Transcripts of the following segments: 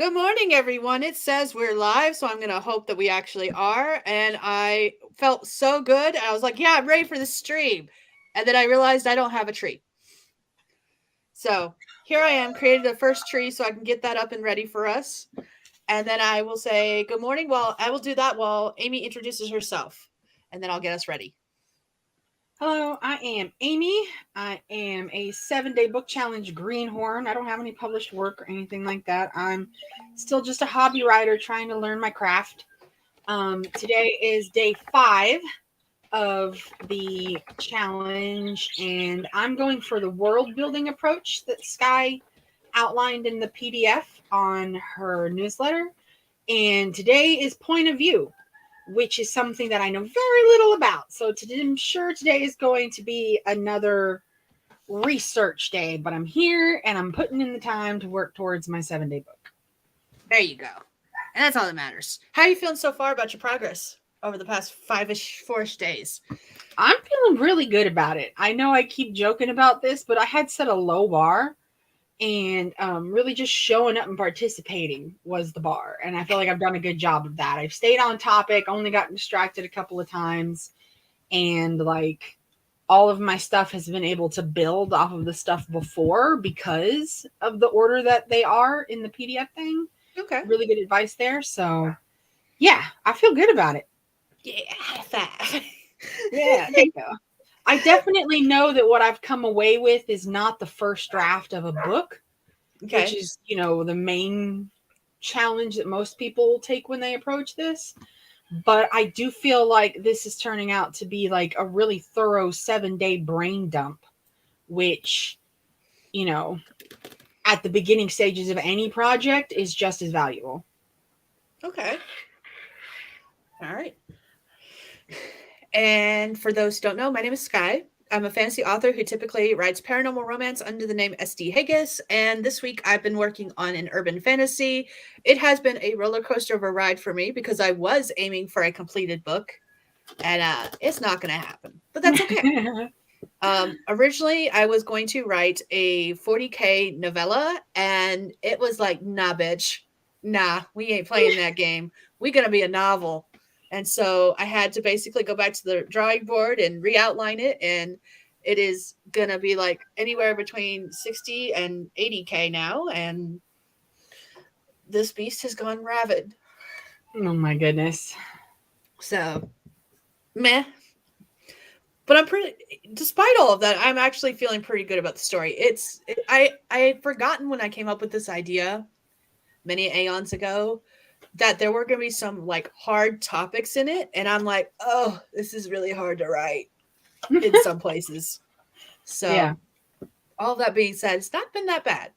Good morning, everyone. It says we're live, so I'm going to hope that we actually are. And I felt so good. I was like, yeah, I'm ready for the stream. And then I realized I don't have a tree. So here I am, created a first tree so I can get that up and ready for us. And then I will say good morning. Well, I will do that while Amy introduces herself. And then I'll get us ready. Hello, I am Amy. I am a 7-day book challenge greenhorn. I don't have any published work or anything like that. I'm still just a hobby writer trying to learn my craft. Today is day 5 of the challenge, and I'm going for the world building approach that Skye outlined in the PDF on her newsletter. And today is point of view, which is something that I know very little about. So I'm sure today is going to be another research day, but I'm here and I'm putting in the time to work towards my 7-day book. There you go. And that's all that matters. How are you feeling so far about your progress over the past 4-ish days? I'm feeling really good about it. I know I keep joking about this, but I had set a low bar, and really just showing up and participating was the bar. And I feel like I've done a good job of that. I've stayed on topic, only gotten distracted a couple of times, and like all of my stuff has been able to build off of the stuff before because of the order that they are in the PDF thing. Okay. Really good advice there. So yeah, I feel good about it. Yeah, that. Yeah, there you go. I definitely know that what I've come away with is not the first draft of a book, Okay. which is, the main challenge that most people take when they approach this. But I do feel like this is turning out to be like a really thorough 7-day brain dump, which, at the beginning stages of any project is just as valuable. Okay. All right. And for those who don't know, my name is Skye. I'm a fantasy author who typically writes paranormal romance under the name SD Hegyes. And this week I've been working on an urban fantasy. It has been a roller coaster of a ride for me because I was aiming for a completed book, and it's not going to happen, but that's okay. Originally, I was going to write a 40K novella, and it was like, nah, bitch. Nah, we ain't playing that game. We gonna be a novel. And so I had to basically go back to the drawing board and re-outline it, and it is gonna be like anywhere between 60 and 80K now, and this beast has gone rabid. Oh my goodness. So, meh. But I'm pretty, despite all of that, I'm actually feeling pretty good about the story. I had forgotten when I came up with this idea many aeons ago that there were going to be some like hard topics in it, and I'm like, oh, this is really hard to write in some places. So, Yeah. all that being said, it's not been that bad.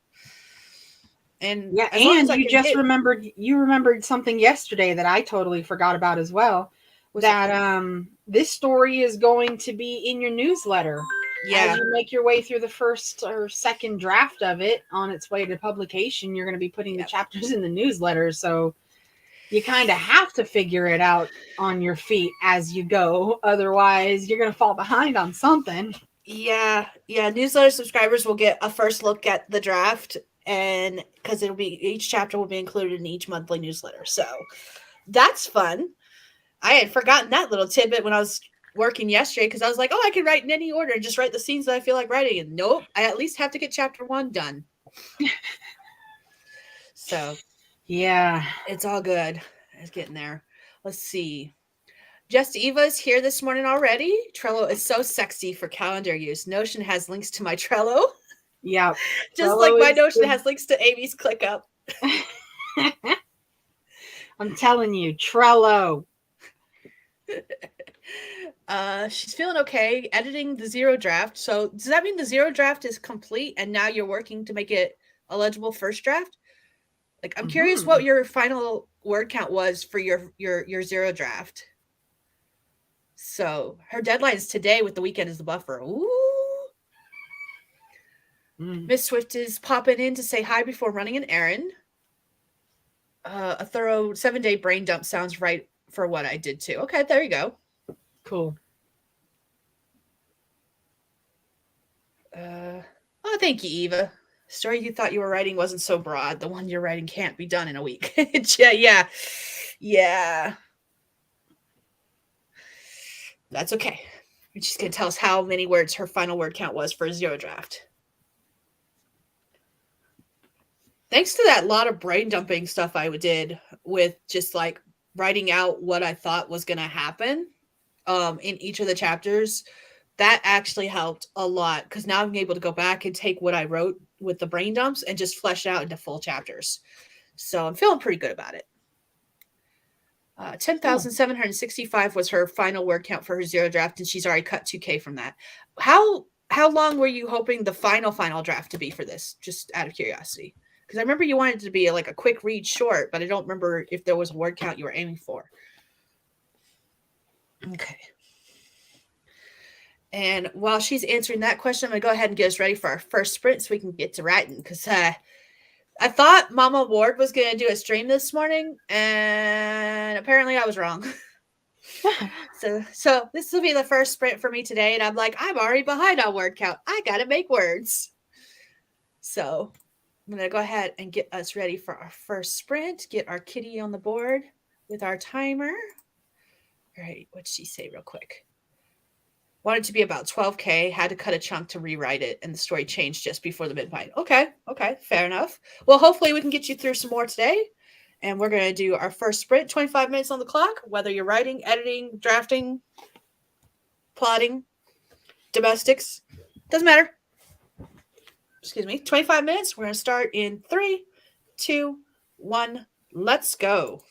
And Yeah, as long as and I you can just hit, remembered something yesterday that I totally forgot about as well. what's That that? this story is going to be in your newsletter as Yeah, you make your way through the first or second draft of it on its way to publication. You're going to be putting the yeah, chapters in the newsletter, so you kind of have to figure it out on your feet as you go. Otherwise, you're going to fall behind on something. yeah. Newsletter subscribers will get a first look at the draft, and because it'll be each chapter will be included in each monthly newsletter. So that's fun. I had forgotten that little tidbit when I was working yesterday because I was like, oh, I can write in any order and just write the scenes that I feel like writing. And nope, I at least have to get chapter 1 done. So Yeah. it's all good. It's getting there. Let's see. Just Eva's here this morning already. Trello is so sexy for calendar use. Notion has links to my Trello, Yeah. just like Trello my is Notion has links to Amy's ClickUp. I'm telling you, Trello. She's feeling okay editing the zero draft. So does that mean the zero draft is complete and now you're working to make it a legible first draft? Like, I'm curious what your final word count was for your zero draft. So her deadline is today with the weekend as the buffer. Ooh. Miss Swift is popping in to say hi before running an errand. A thorough 7-day brain dump sounds right for what I did too. Okay, there you go. Cool. Oh, thank you, Eva. Story you thought you were writing wasn't so broad. The one you're writing can't be done in a week. Yeah. That's okay. She's going to tell us how many words her final word count was for a zero draft. Thanks to that lot of brain dumping stuff I did with just like writing out what I thought was going to happen in each of the chapters, that actually helped a lot because now I'm able to go back and take what I wrote with the brain dumps and just flesh it out into full chapters. So I'm feeling pretty good about it. 10,765 was her final word count for her zero draft, and she's already cut 2K from that. How long were you hoping the final draft to be for this? Just out of curiosity, because I remember you wanted it to be like a quick read short, but I don't remember if there was a word count you were aiming for. Okay. And while she's answering that question, I'm gonna go ahead and get us ready for our first sprint so we can get to writing. Because I thought Mama Ward was gonna do a stream this morning, and apparently I was wrong. So this will be the first sprint for me today, and I'm like, I'm already behind on word count. I gotta make words. So I'm gonna go ahead and get us ready for our first sprint. Get our kitty on the board with our timer. All right, what'd she say real quick? Wanted to be about 12K, had to cut a chunk to rewrite it, and the story changed just before the midpoint. Okay, fair enough. Well, hopefully we can get you through some more today. And we're going to do our first sprint, 25 minutes on the clock, whether you're writing, editing, drafting, plotting, domestics, doesn't matter. Excuse me, 25 minutes. We're going to start in 3, 2, 1, let's go.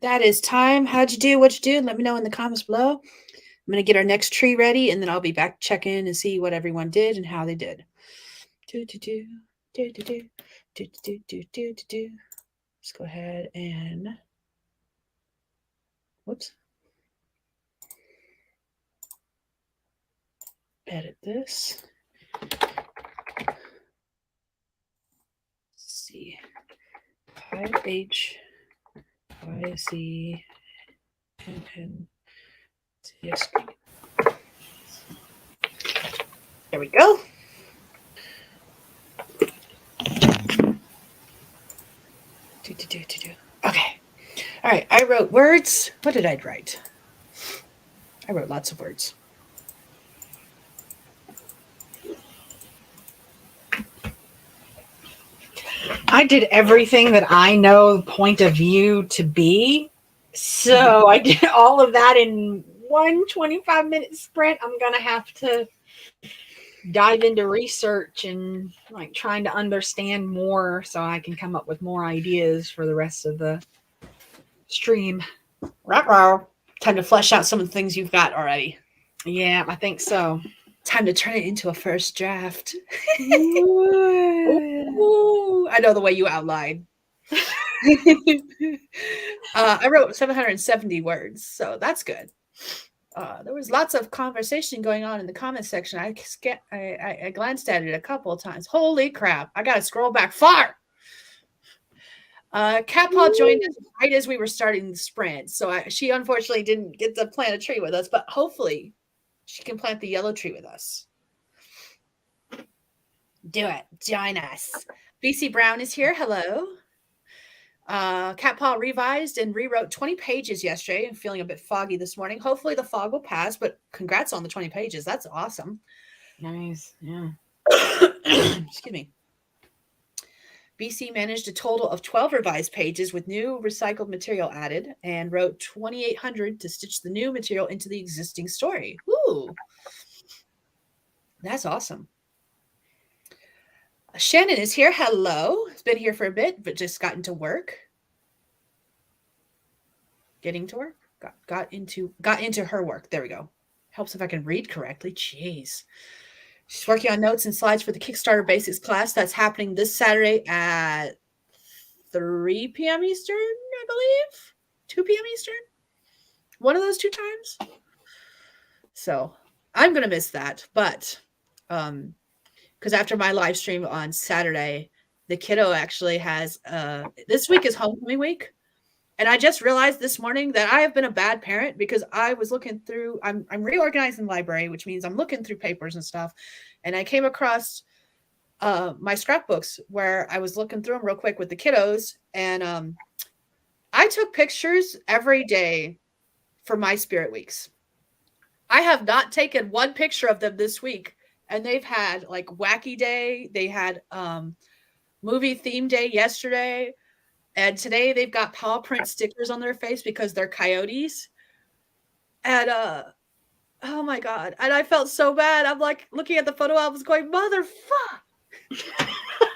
That is time. How'd you do? What'd you do? Let me know in the comments below. I'm going to get our next tree ready, and then I'll be back to check in and see what everyone did and how they did. Let's go ahead and, whoops, edit this. Let's see. 5H YZ and yes. There we go. Okay. All right. I wrote words. What did I write? I wrote lots of words. I did everything that I know point of view to be. So I did all of that in one 25-minute sprint. I'm going to have to dive into research and like trying to understand more so I can come up with more ideas for the rest of the stream. Time to flesh out some of the things you've got already. Yeah, I think so. Time to turn it into a first draft. Ooh, I know the way you outlined. I wrote 770 words, so that's good. There was lots of conversation going on in the comment section. I glanced at it a couple of times. Holy crap. I got to scroll back far. Cat Paw joined us right as we were starting the sprint. So she unfortunately didn't get to plant a tree with us, but hopefully she can plant the yellow tree with us. Do it. Join us. BC Brown is here. Hello. Cat Paw revised and rewrote 20 pages yesterday. I'm feeling a bit foggy this morning. Hopefully the fog will pass, but congrats on the 20 pages. That's awesome. Nice. Yeah. Excuse me. BC managed a total of 12 revised pages with new recycled material added and wrote 2,800 to stitch the new material into the existing story. Ooh. That's awesome. Shannon is here. Hello. It's been here for a bit, but just got into work. Getting to work? Got into her work. There we go. Helps if I can read correctly. Jeez. She's working on notes and slides for the Kickstarter Basics class that's happening this Saturday at 3 p.m. Eastern, I believe. 2 p.m. Eastern. One of those two times. So I'm going to miss that. But because after my live stream on Saturday, the kiddo actually has this week is homecoming week. And I just realized this morning that I have been a bad parent because I was looking through, I'm reorganizing the library, which means I'm looking through papers and stuff. And I came across my scrapbooks where I was looking through them real quick with the kiddos. And I took pictures every day for my spirit weeks. I have not taken one picture of them this week. And they've had like wacky day. They had movie theme day yesterday. And today they've got paw print stickers on their face because they're coyotes. And oh my God. And I felt so bad. I'm like looking at the photo albums going, motherfuck.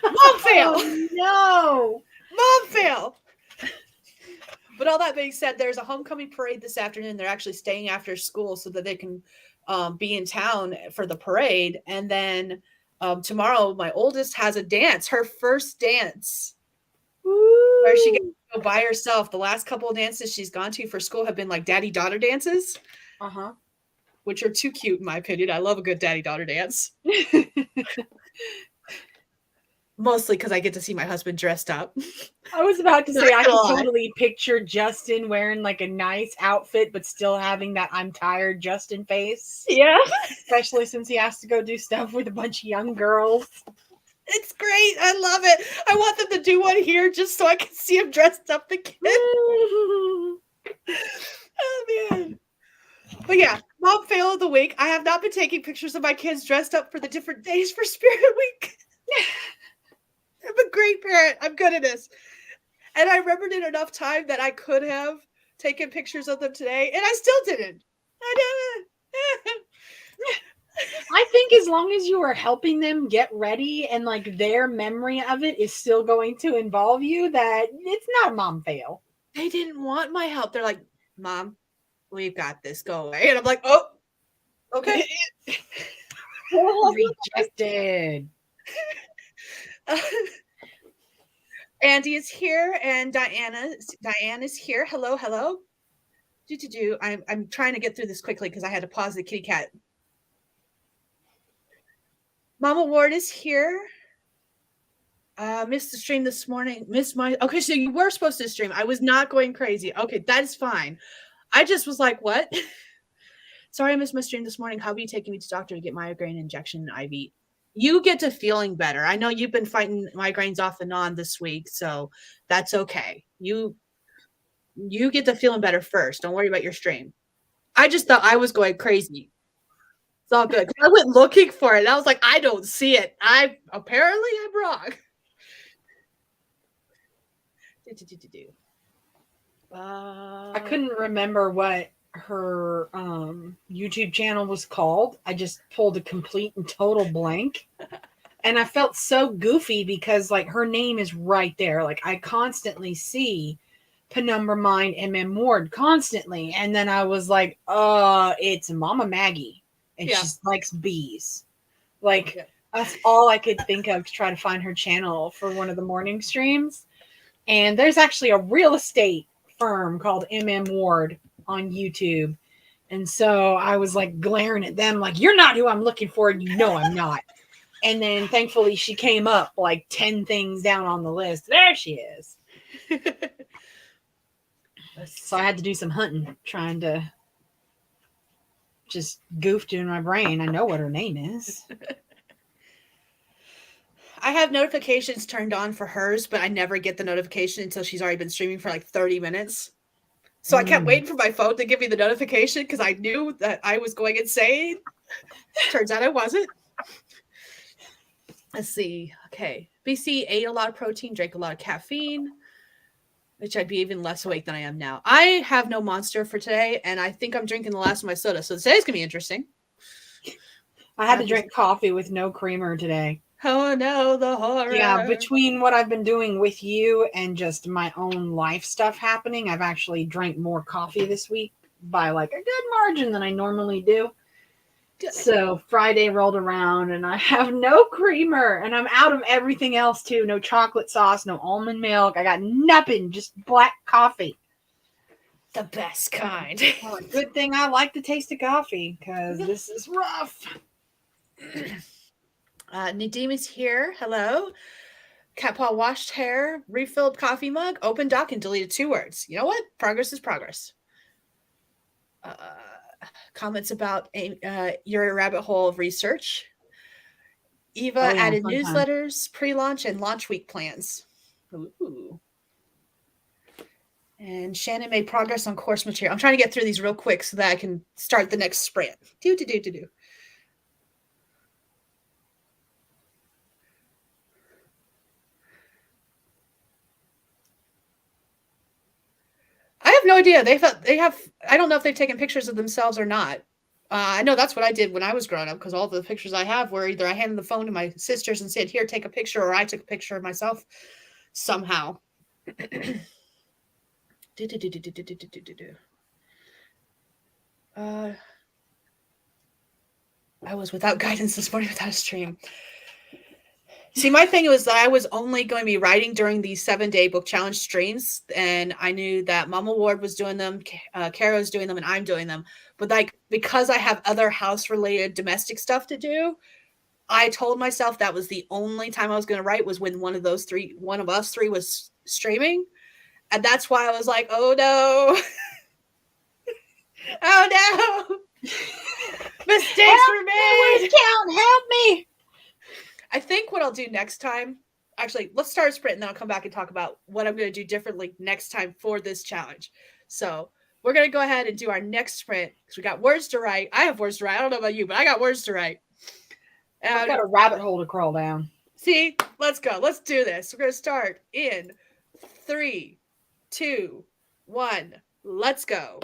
Mom fail. Oh, no. Mom fail. But all that being said, there's a homecoming parade this afternoon. They're actually staying after school so that they can be in town for the parade. And then tomorrow, my oldest has a dance, her first dance. Woo. Where she gets to go by herself. The last couple of dances she's gone to for school have been like daddy-daughter dances. Uh-huh. Which are too cute, in my opinion. I love a good daddy-daughter dance. Mostly because I get to see my husband dressed up. I was about to say, I can totally picture Justin wearing like a nice outfit, but still having that I'm tired Justin face. Yeah. Especially since he has to go do stuff with a bunch of young girls. It's great. I love it. I want them to do one here just so I can see him dressed up again. Oh, man. But yeah, mom fail of the week. I have not been taking pictures of my kids dressed up for the different days for Spirit Week. I'm a great parent. I'm good at this. And I remembered in enough time that I could have taken pictures of them today, and I still didn't. I think as long as you are helping them get ready and like their memory of it is still going to involve you, that it's not a mom fail. They didn't want my help. They're like, Mom, we've got this. Go away. And I'm like, oh, okay. Rejected. Andy is here and Diane is here. Hello, hello. I'm trying to get through this quickly because I had to pause the kitty cat. Mama Ward is here. Missed the stream this morning. Okay, so you were supposed to stream. I was not going crazy. Okay, that is fine. I just was like, what? Sorry, I missed my stream this morning. How are you taking me to doctor to get migraine injection and IV? You get to feeling better. I know you've been fighting migraines off and on this week, so that's okay. You get to feeling better first. Don't worry about your stream. I just thought I was going crazy. It's all good. I went looking for it. And I was like, I don't see it. Apparently I'm wrong. I couldn't remember what her YouTube channel was called. I just pulled a complete and total blank. And I felt so goofy because like her name is right there. Like I constantly see Penumbra Mind MM Ward constantly. And then I was like, it's Mama Maggie. And she likes bees. Like that's all I could think of to try to find her channel for one of the morning streams. And there's actually a real estate firm called MM Ward on YouTube. And so I was like glaring at them like, you're not who I'm looking for. And you know I'm not. And then thankfully she came up like 10 things down on the list. There she is. So I had to do some hunting, trying to just goofed in my brain. I know what her name is. I have notifications turned on for hers, but I never get the notification until she's already been streaming for like 30 minutes. So I kept waiting for my phone to give me the notification because I knew that I was going insane. Turns out I wasn't. Let's see. Okay. BC ate a lot of protein, drank a lot of caffeine, which I'd be even less awake than I am now. I have no Monster for today, and I think I'm drinking the last of my soda. So today's going to be interesting. I had to drink coffee with no creamer today. Oh no, the horror. Yeah, between what I've been doing with you and just my own life stuff happening, I've actually drank more coffee this week by like a good margin than I normally do. Good. So Friday rolled around and I have no creamer and I'm out of everything else too. No chocolate sauce, no almond milk. I got nothing, just black coffee. The best kind. Well, good thing I like the taste of coffee because this is rough. Nadim is here. Hello. Cat paw washed hair, refilled coffee mug, open doc, and deleted 2 words. You know what? Progress is progress. Comments about your rabbit hole of research. Eva added newsletters, pre-launch, and launch week plans. Ooh. And Shannon made progress on course material. I'm trying to get through these real quick so that I can start the next sprint. Do. I have no idea. They have. I don't know if they've taken pictures of themselves or not. I know that's what I did when I was growing up because all the pictures I have were either I handed the phone to my sisters and said, "Here, take a picture," or I took a picture of myself somehow. I was without guidance this morning without a stream. See, my thing was that I was only going to be writing during these 7-day book challenge streams, and I knew that Mama Ward was doing them, Kara's doing them, and I'm doing them. But like because I have other house-related domestic stuff to do, I told myself that was the only time I was going to write was when one of us three was streaming, and that's why I was like, "Oh no, oh no, mistakes were made." Count, help me. I think what I'll do next time, actually, let's start a sprint and then I'll come back and talk about what I'm going to do differently next time for this challenge. So we're going to go ahead and do our next sprint because we got words to write. I have words to write. I don't know about you, but I got words to write. I've got a rabbit hole to crawl down. See, let's go. Let's do this. We're going to start in 3, 2, 1. Let's go.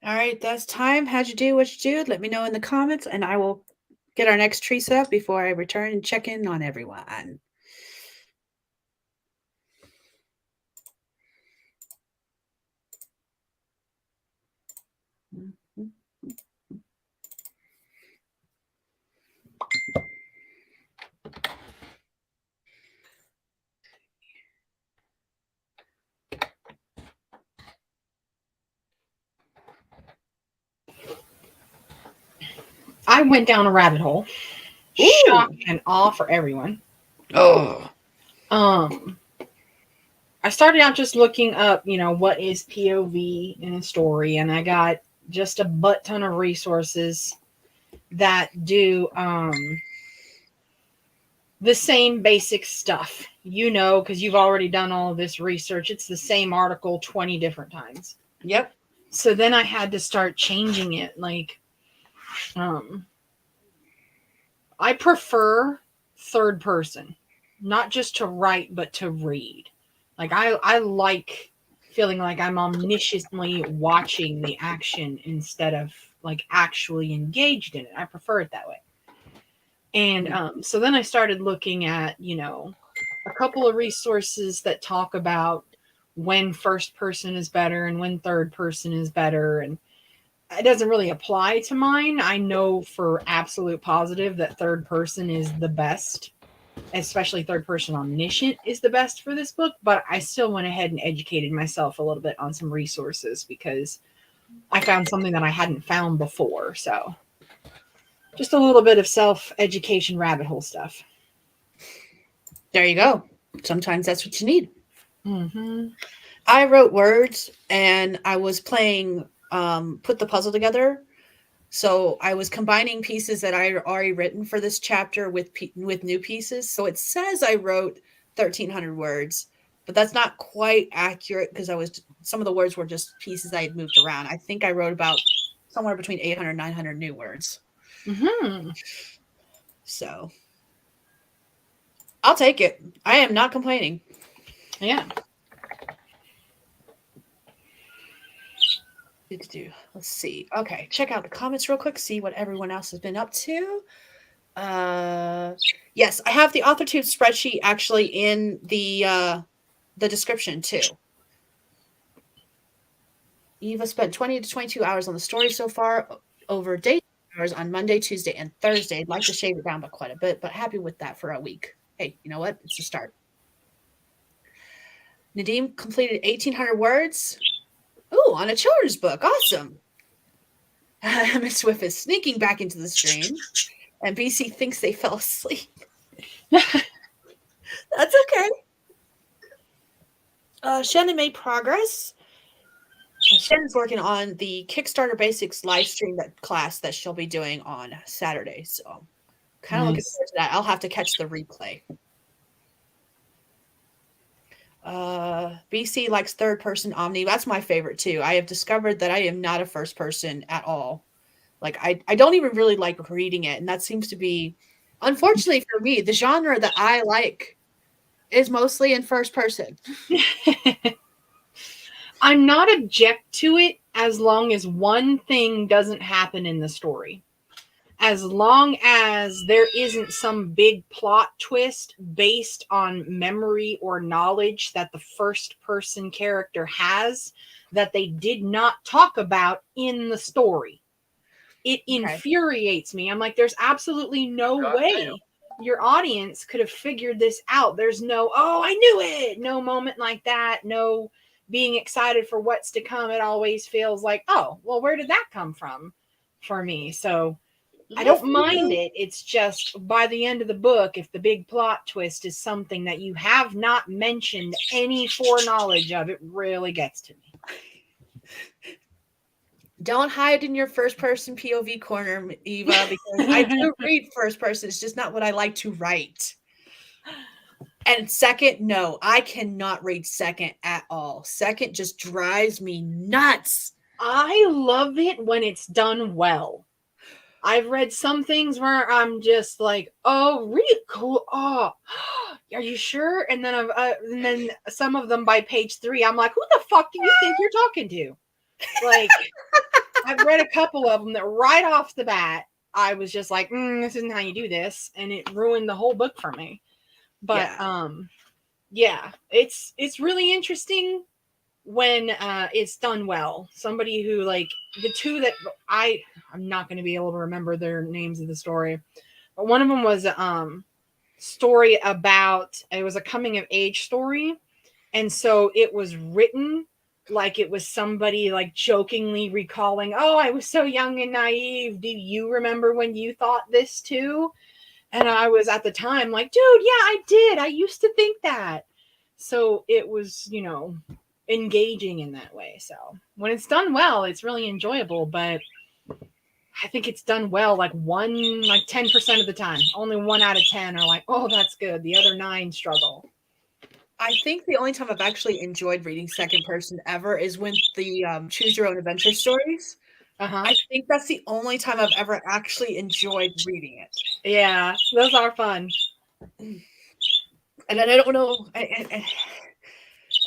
All right, that's time. How'd you do? What you do? Let me know in the comments, and I will get our next tree set up before I return and check in on everyone. I went down a rabbit hole. Ooh. Shock and awe for everyone. Oh. I started out just looking up, what is POV in a story, and I got just a butt ton of resources that do the same basic stuff, because you've already done all of this research. It's the same article 20 different times. Yep. So then I had to start changing it. Like, I prefer third person, not just to write, but to read. Like, I like feeling like I'm omnisciently watching the action instead of like actually engaged in it. I prefer it that way. And so then I started looking at, a couple of resources that talk about when first person is better and when third person is better. And it doesn't really apply to mine. I know for absolute positive that third person is the best, especially third person omniscient is the best for this book. But I still went ahead and educated myself a little bit on some resources because I found something that I hadn't found before. So just a little bit of self-education rabbit hole stuff. There you go. Sometimes that's what you need. Mm-hmm. I wrote words and I was playing put the puzzle together. So I was combining pieces that I had already written for this chapter with new pieces. So it says I wrote 1,300 words, but that's not quite accurate because some of the words were just pieces I had moved around. I think I wrote about somewhere between 800 and 900 new words. Mm-hmm. So I'll take it. I am not complaining. Yeah. Let's see. Okay, check out the comments real quick, see what everyone else has been up to. Yes, I have the AuthorTube spreadsheet actually in the description too. Eva spent 20 to 22 hours on the story so far, over day hours on Monday, Tuesday, and Thursday. I'd like to shave it down by quite a bit, but happy with that for a week. Hey, you know what? It's a start. Nadim completed 1,800 words. Ooh, on a children's book. Awesome. Miss Swift is sneaking back into the stream, and BC thinks they fell asleep. That's okay. Shannon made progress. Shannon's working on the Kickstarter Basics live stream class that she'll be doing on Saturday. So kind of looking forward to that. I'll have to catch the replay. BC likes third person Omni. That's my favorite too. I have discovered that I am not a first person at all. Like I don't even really like reading it. And that seems to be, unfortunately for me, the genre that I like is mostly in first person. I'm not object to it as long as one thing doesn't happen in the story. As long as there isn't some big plot twist based on memory or knowledge that the first person character has that they did not talk about in the story. It infuriates me. I'm like, there's absolutely no way your audience could have figured this out. There's no, oh, I knew it. No moment like that. No being excited for what's to come. It always feels like, oh, well, where did that come from for me? So I don't mind it. It's just by the end of the book, if the big plot twist is something that you have not mentioned any foreknowledge of, it really gets to me. Don't hide in your first person POV corner, Eva, because I do read first person. It's just not what I like to write. And second, no, I cannot read second at all. Second just drives me nuts. I love it when it's done well. I've read some things where I'm just like, oh, really cool. Oh, are you sure? And then and then some of them by page 3, I'm like, who the fuck do you think you're talking to? Like, I've read a couple of them that right off the bat, I was just like, this isn't how you do this. And it ruined the whole book for me. But Yeah. yeah, it's really interesting when it's done well. Somebody who like the two that I'm not going to be able to remember their names of the story, but one of them was story about, it was a coming of age story, and so it was written like it was somebody like jokingly recalling, oh, I was so young and naive, do you remember when you thought this too? And I was at the time like, dude, yeah, I did, I used to think that. So it was, engaging in that way. So when it's done well, it's really enjoyable, but I think it's done well like 10% of the time. Only 1 out of 10 are like, oh, that's good. The other 9 struggle. I think the only time I've actually enjoyed reading second person ever is when the choose your own adventure stories. Uh-huh. I think that's the only time I've ever actually enjoyed reading it. Yeah, those are fun. And then I don't know,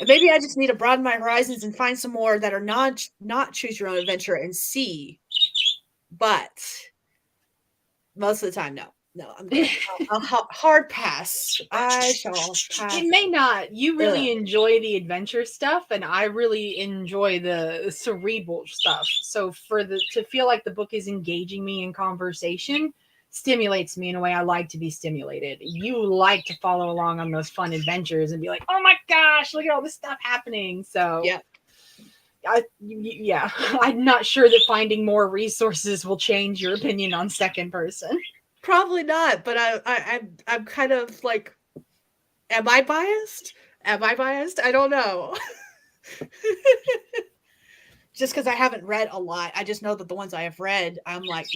maybe I just need to broaden my horizons and find some more that are not choose your own adventure and see. But most of the time, no. I'm good. I'll hard pass. I shall pass. It may not. You really enjoy the adventure stuff, and I really enjoy the cerebral stuff. So to feel like the book is engaging me in conversation stimulates me in a way I like to be stimulated. You like to follow along on those fun adventures and be like, oh my gosh, look at all this stuff happening. So yeah. I'm not sure that finding more resources will change your opinion on second person. Probably not, but I'm kind of like, am I biased? I don't know. Just because I haven't read a lot, I just know that the ones I have read, I'm like,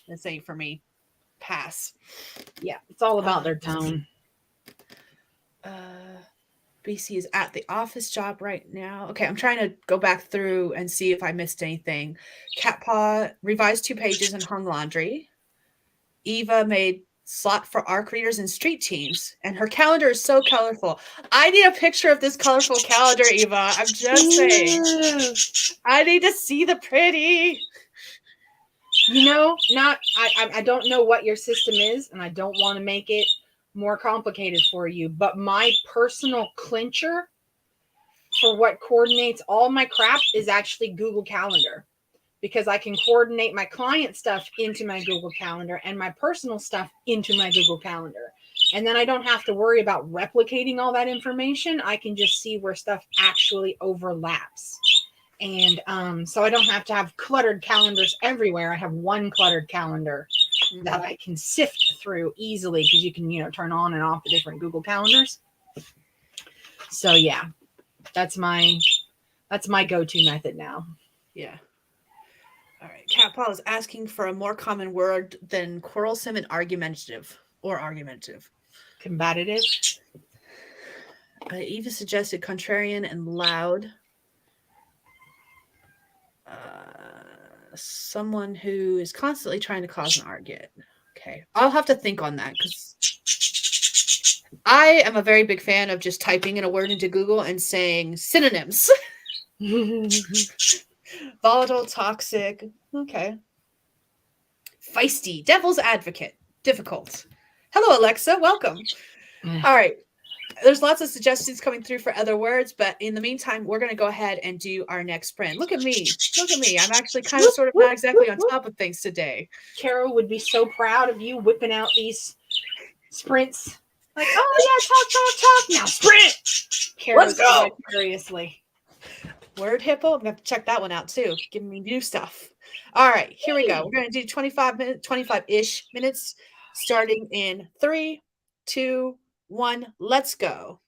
this ain't for me. Pass. Yeah, it's all about their tone. BC is at the office job right now. Okay, I'm trying to go back through and see if I missed anything. Catpaw revised 2 pages and hung laundry. Eva made slot for ARC readers and street teams, and her calendar is so colorful. I need a picture of this colorful calendar, Eva. I'm just saying. I need to see the pretty. I don't know what your system is, and I don't want to make it more complicated for you, but my personal clincher for what coordinates all my crap is actually Google Calendar, because I can coordinate my client stuff into my Google Calendar and my personal stuff into my Google Calendar. And then I don't have to worry about replicating all that information. I can just see where stuff actually overlaps. And so I don't have to have cluttered calendars everywhere. I have one cluttered calendar that I can sift through easily, because you can, turn on and off the different Google calendars. So yeah, that's my go-to method now. Yeah. All right. Catpaw is asking for a more common word than quarrelsome and argumentative. Combative. Eva suggested contrarian and loud. Someone who is constantly trying to cause an argument. Okay. I'll have to think on that, because I am a very big fan of just typing in a word into Google and saying synonyms. Volatile, toxic. Okay. Feisty, devil's advocate, difficult. Hello, Alexa. Welcome. All right. There's lots of suggestions coming through for other words, but in the meantime, we're going to go ahead and do our next sprint. Look at me. I'm actually kind of sort of not exactly on top of things today. Carol would be so proud of you whipping out these sprints. Like, oh yeah, talk. Now sprint. Carol's Let's go. Seriously. Word hippo. I'm going to have to check that one out too. Giving me new stuff. All right, here we go. We're going to do 25-ish minutes, starting in 3, 2, 1. Let's go.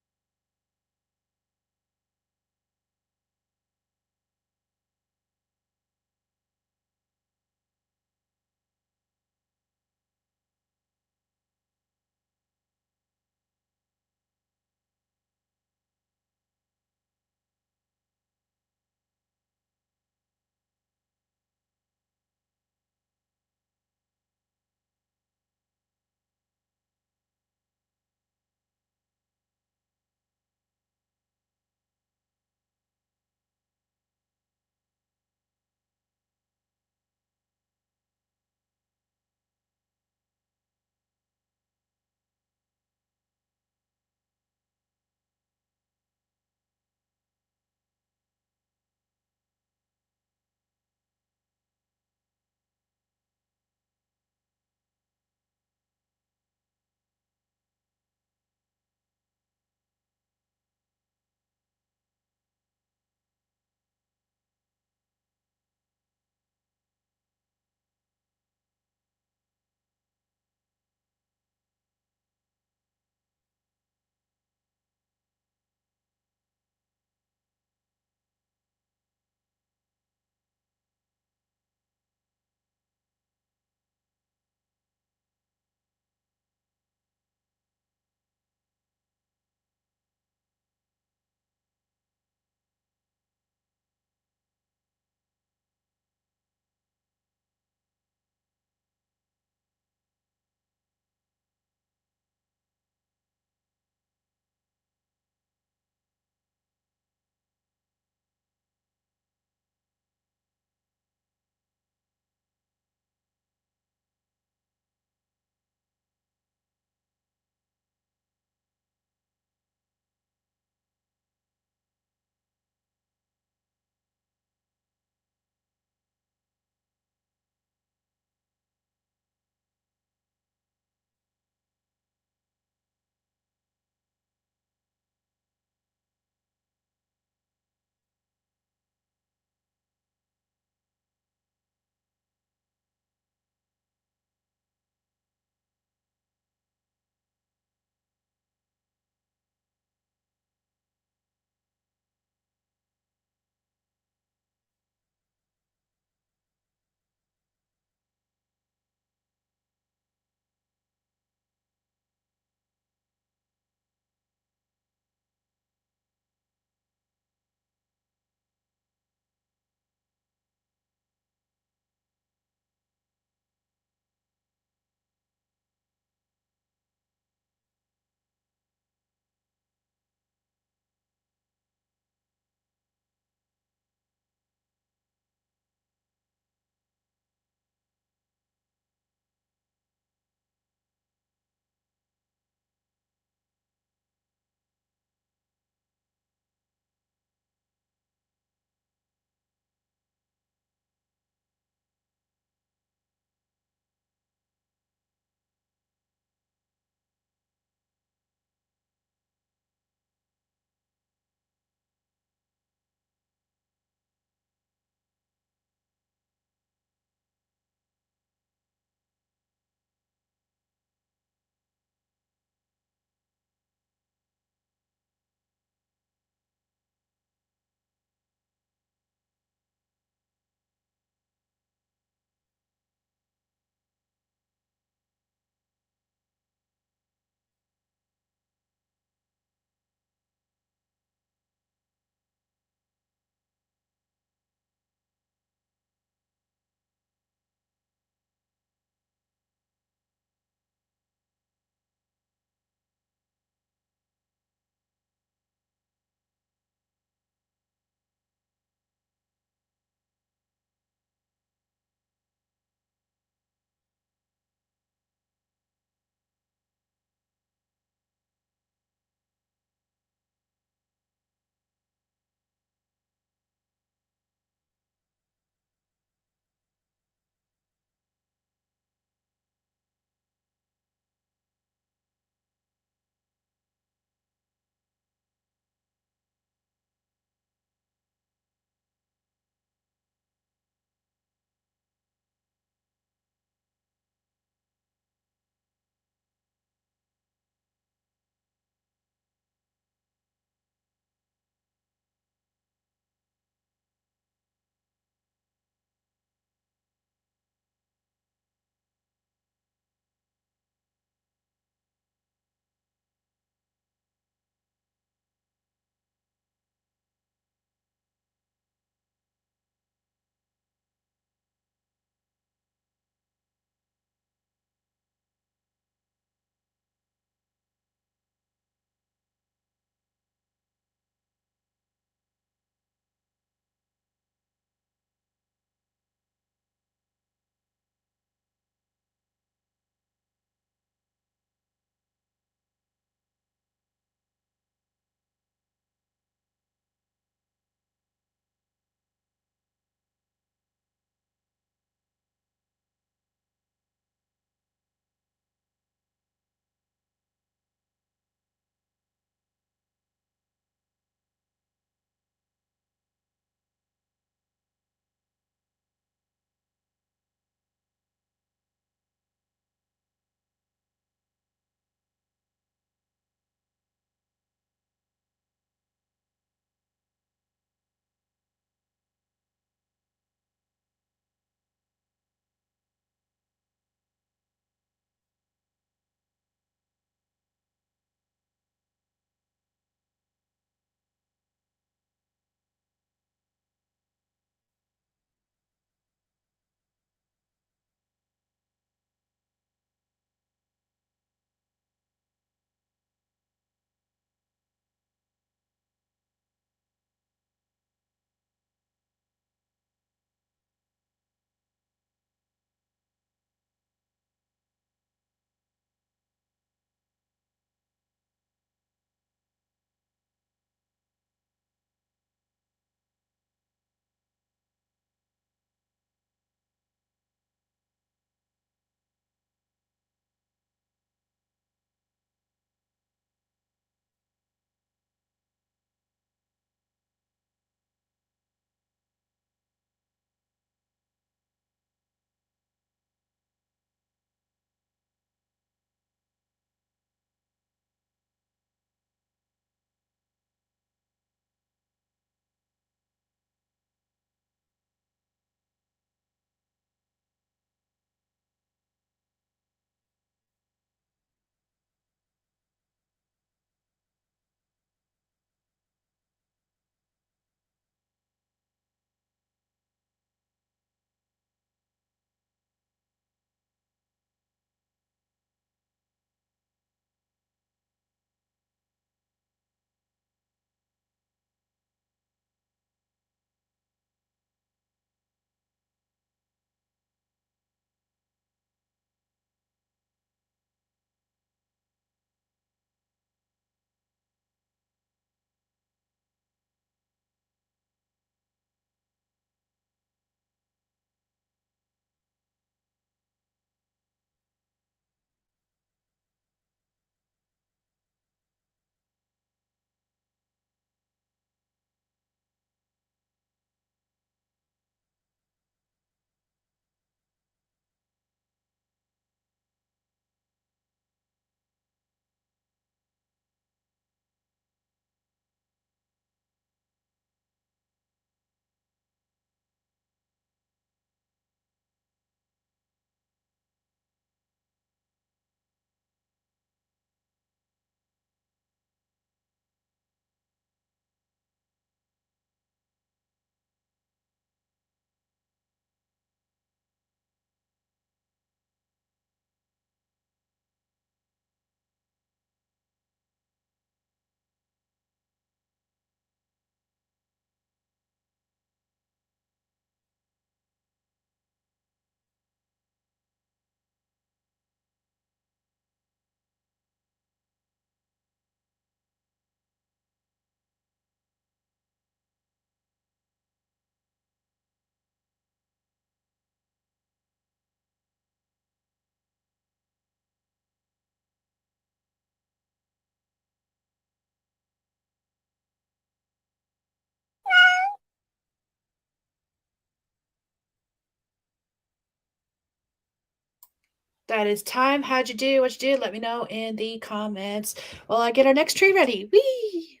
That is time. How'd you do? What you did? Let me know in the comments while I get our next tree ready. Whee!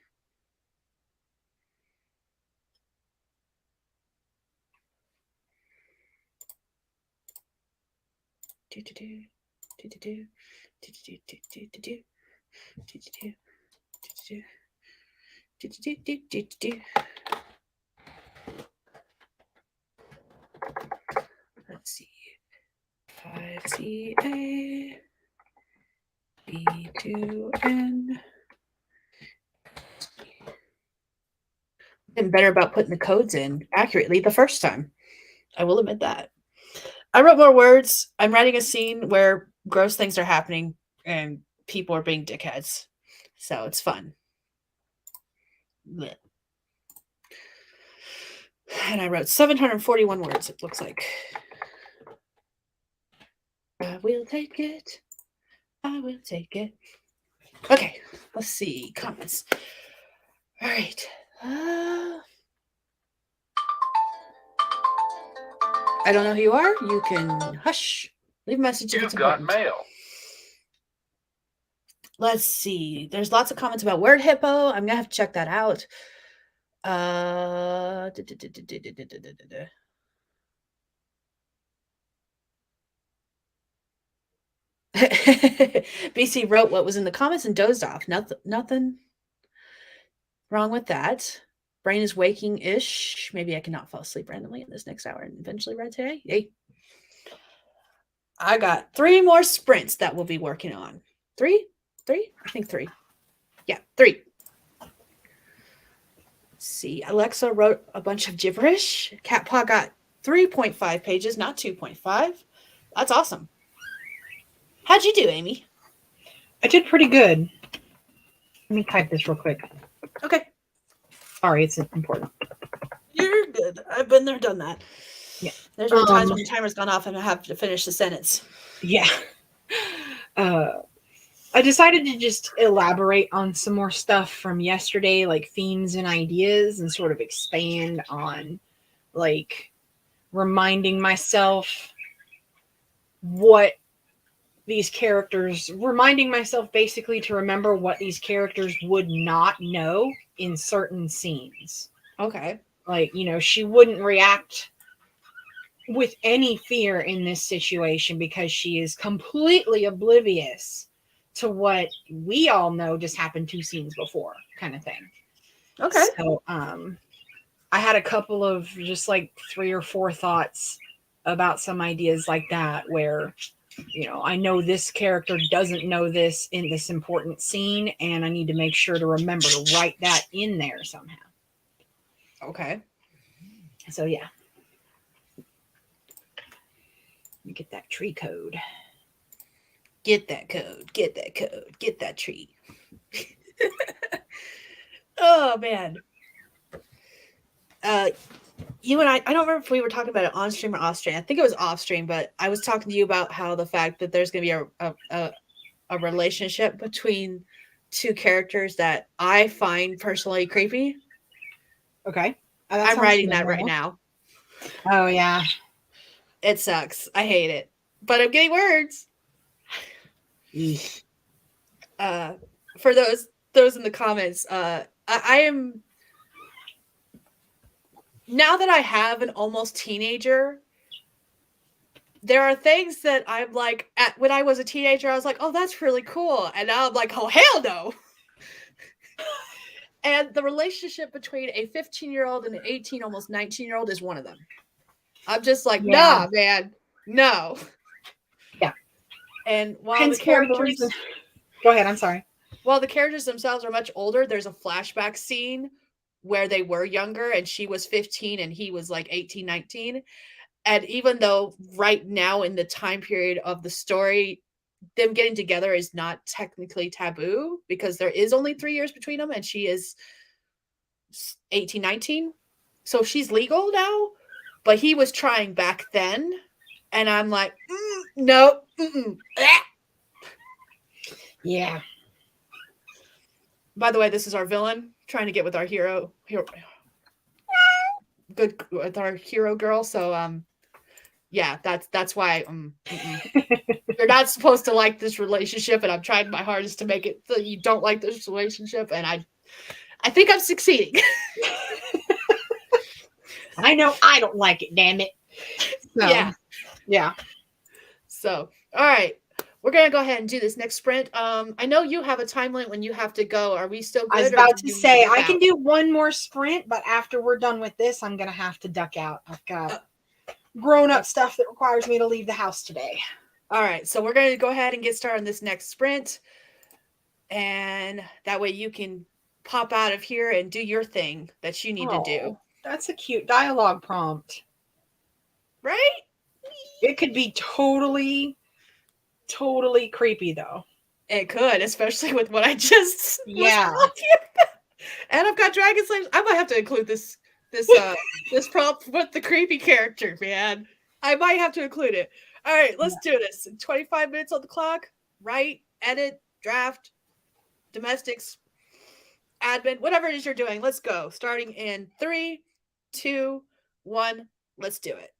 Do do do do do do do do do do do do do do do do do. Let's see. 5CA B2N. Been better about putting the codes in accurately the first time. I will admit that. I wrote more words. I'm writing a scene where gross things are happening and people are being dickheads. So it's fun. Blech. And I wrote 741 words, it looks like. I will take it. I will take it. Okay, let's see. Comments. All right. I don't know who you are. You can hush. Leave a message if it's important. You've got mail. Let's see. There's lots of comments about word hippo. I'm gonna have to check that out. BC wrote what was in the comments and dozed off. Nothing wrong with that. Brain is waking-ish. Maybe I cannot fall asleep randomly in this next hour and eventually read today. Yay. I got 3 more sprints that we'll be working on. 3? I think 3. Yeah, 3. Let's see. Alexa wrote a bunch of gibberish. Cat Paw got 3.5 pages, not 2.5. That's awesome. How'd you do, Amy? I did pretty good. Let me type this real quick. Okay. Sorry, it's important. You're good. I've been there, done that. Yeah. There's been times when the timer's gone off and I have to finish the sentence. Yeah. I decided to just elaborate on some more stuff from yesterday, like themes and ideas, and sort of expand on, like, reminding myself what these characters, reminding myself basically to remember what these characters would not know in certain scenes. Okay. Like, you know, she wouldn't react with any fear in this situation because she is completely oblivious to what we all know just happened 2 scenes before, kind of thing. Okay. So, I had a couple of just like 3 or 4 thoughts about some ideas like that where, you know, I know this character doesn't know this in this important scene, and I need to make sure to remember to write that in there somehow. Okay. So, yeah. Let me get that tree code. Get that code. Get that code. Get that tree. Oh, man. You and I don't remember if we were talking about it on stream or off stream. I think it was off stream, but I was talking to you about how the fact that there's going to be a relationship between 2 characters that I find personally creepy. Okay. I'm writing that right now. Oh, yeah. It sucks. I hate it. But I'm getting words. For those in the comments, I am, now that I have an almost teenager, there are things that I'm like, when I was a teenager, I was like, oh, that's really cool. And now I'm like, oh, hell no. And the relationship between a 15-year-old and an 18, almost 19-year-old is one of them. I'm just like, nah, man, no. Yeah. And while the characters... Go ahead, I'm sorry. While the characters themselves are much older, there's a flashback scene where they were younger and she was 15 and he was like 18, 19. And even though right now in the time period of the story, them getting together is not technically taboo because there is only 3 years between them and she is 18, 19. So she's legal now, but he was trying back then. And I'm like, no. Yeah. By the way, this is our villain trying to get with our hero good with our hero girl. So yeah, that's why You're not supposed to like this relationship, and I'm trying my hardest to make it so you don't like this relationship, and I think I'm succeeding. I know I don't like it, damn it. So, Yeah. yeah. So, all right. We're gonna go ahead and do this next sprint. I know you have a time limit when you have to go. Are we still I was good, or about do to you need to say dip I can out? do one more sprint, but after we're done with this, I'm gonna have to duck out. I've got grown-up stuff that requires me to leave the house today. All right, so we're gonna go ahead and get started on this next sprint, and that way you can pop out of here and do your thing that you need to do. That's a cute dialogue prompt. Right? It could be totally creepy though. It could, especially with what I just was Yeah. talking about. And I've got dragon slaves. I might have to include this this prompt with the creepy character, man. I might have to include it. All right, let's do this. 25 minutes on the clock. Write, edit, draft, domestics, admin, whatever it is you're doing. Let's go. Starting in 3, 2, 1. Let's do it.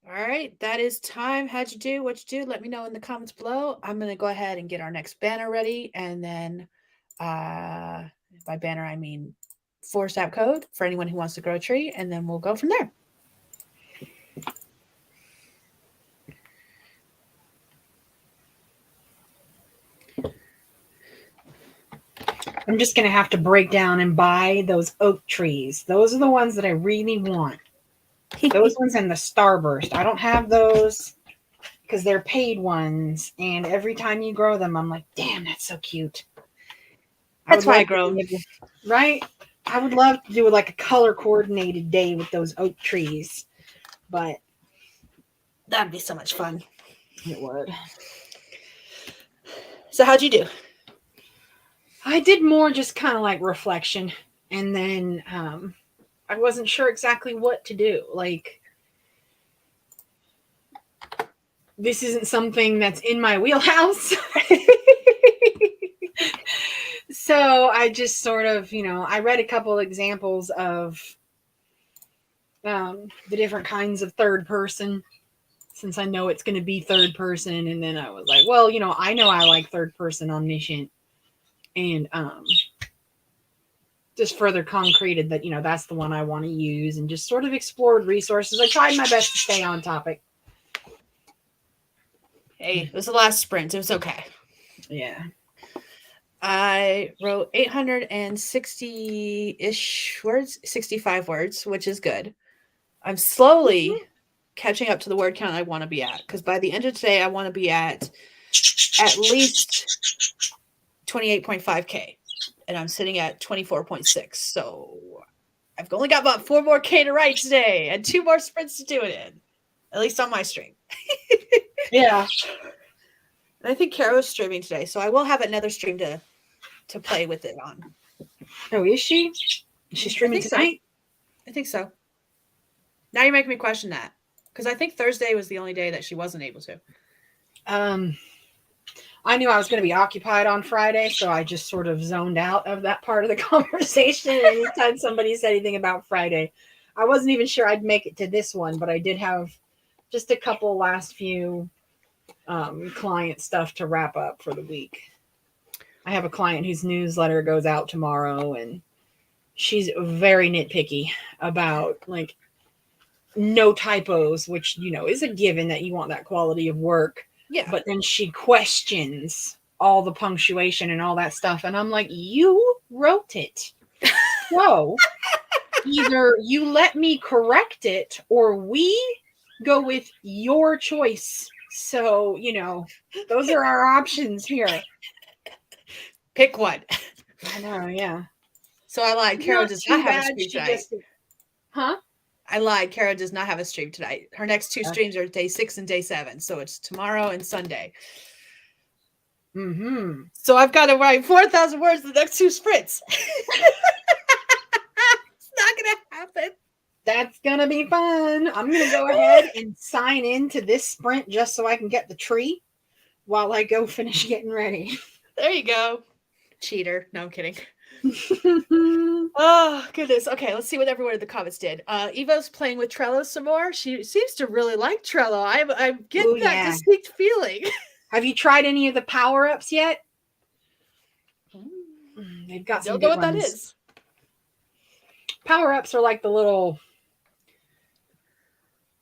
All right, that is time. How'd you do? What you do? Let me know in the comments below. I'm gonna go ahead and get our next banner ready, and then uh by banner I mean 4-step code for anyone who wants to grow a tree, and then we'll go from there. I'm just going to have to break down and buy those oak trees. Those are the ones that I really want. Those ones and the starburst. I don't have those because they're paid ones. And every time you grow them, I'm like, damn, that's so cute. That's why I grow them. Right? I would love to do like a color coordinated day with those oak trees. But that'd be so much fun. It would. So how'd you do? I did more just kind of like reflection. And then I wasn't sure exactly what to do. Like, this isn't something that's in my wheelhouse. So I just sort of, I read a couple examples of the different kinds of third person, since I know it's going to be third person. And then I was like, well, I know I like third person omniscient. And just further concreted that, that's the one I want to use, and just sort of explored resources. I tried my best to stay on topic. Hey, it was the last sprint. It was okay. Yeah. I wrote 860-ish words, 65 words, which is good. I'm slowly catching up to the word count I want to be at, because by the end of today, I want to be at least 28.5K, and I'm sitting at 24.6. So I've only got about 4 more K to write today, and 2 more sprints to do it in, at least on my stream. Yeah. And I think Kara's streaming today, so I will have another stream to play with it on. Oh, is she? Is she streaming tonight? So. I think so. Now you're making me question that, because I think Thursday was the only day that she wasn't able to. I knew I was going to be occupied on Friday, so I just sort of zoned out of that part of the conversation. Anytime somebody said anything about Friday, I wasn't even sure I'd make it to this one, but I did have just a couple last few client stuff to wrap up for the week. I have a client whose newsletter goes out tomorrow, and she's very nitpicky about like no typos, which, is a given that you want that quality of work. Yeah. But then she questions all the punctuation and all that stuff. And I'm like, you wrote it. So either you let me correct it, or we go with your choice. So, those are our options here. Pick one. I know, yeah. So I lied. Kara does not have a stream tonight. Huh? I lied. Kara does not have a stream tonight. Her next 2 streams are day 6 and day 7. So it's tomorrow and Sunday. Mm-hmm. So I've got to write 4,000 words the next 2 sprints. It's not going to happen. That's going to be fun. I'm going to go ahead and sign into this sprint just so I can get the tree while I go finish getting ready. There you go. Cheater. No, I'm kidding. Oh, goodness. Okay, let's see what everyone in the comments did. Evo's playing with Trello some more. She seems to really like Trello. I'm getting distinct feeling. Have you tried any of the power-ups yet? They've got some good ones. I don't know what that is. Power-ups are like the little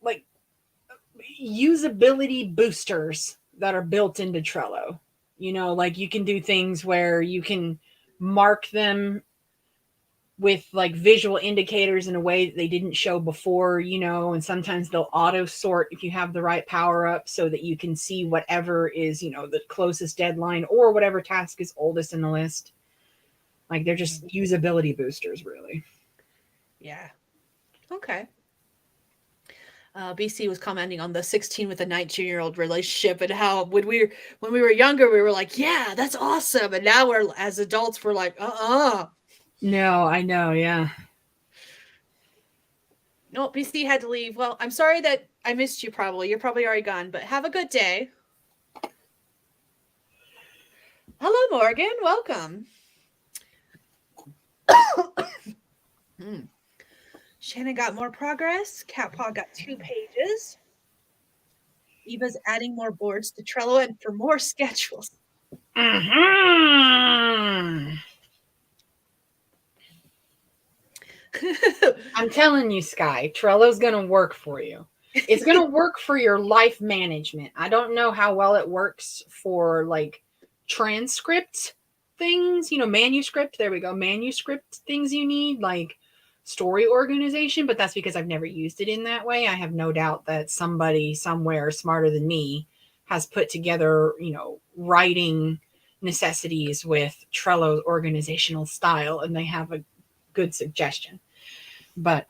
like usability boosters that are built into Trello. Like you can do things where you can mark them with like visual indicators in a way that they didn't show before, and sometimes they'll auto sort if you have the right power up, so that you can see whatever is, the closest deadline or whatever task is oldest in the list. Like they're just usability boosters, really. Yeah. Okay. BC was commenting on the 16 with a 19-year-old relationship, and how when we were younger, we were like, yeah, that's awesome. And now as adults, we're like, No, I know. Yeah. No, BC had to leave. Well, I'm sorry that I missed you. You're probably already gone, but have a good day. Hello, Morgan. Welcome. Shannon got more progress. Cat Paw got 2 pages. Eva's adding more boards to Trello and for more schedules. Mm-hmm. I'm telling you, Skye, Trello's going to work for you. It's going to work for your life management. I don't know how well it works for like transcript things, manuscript. There we go. Manuscript things you need, like story organization, but that's because I've never used it in that way. I have no doubt that somebody somewhere smarter than me has put together, writing necessities with Trello's organizational style, and they have a good suggestion. But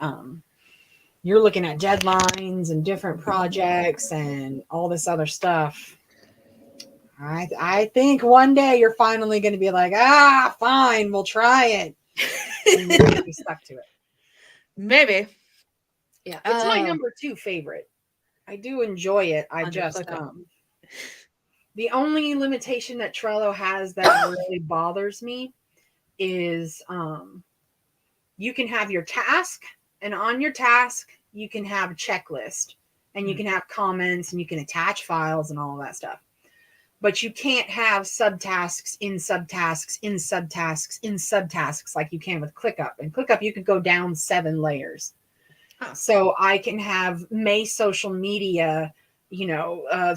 you're looking at deadlines and different projects and all this other stuff. I think one day you're finally going to be like, fine, we'll try it. And you're going to be stuck to it. Maybe. Yeah, it's my number 2 favorite. I do enjoy it. I just the only limitation that Trello has that really bothers me is you can have your task, and on your task you can have a checklist, and you can have comments, and you can attach files and all of that stuff. But you can't have subtasks in subtasks in subtasks in subtasks like you can with ClickUp. And ClickUp, you could go down 7 layers. Huh. So I can have May social media,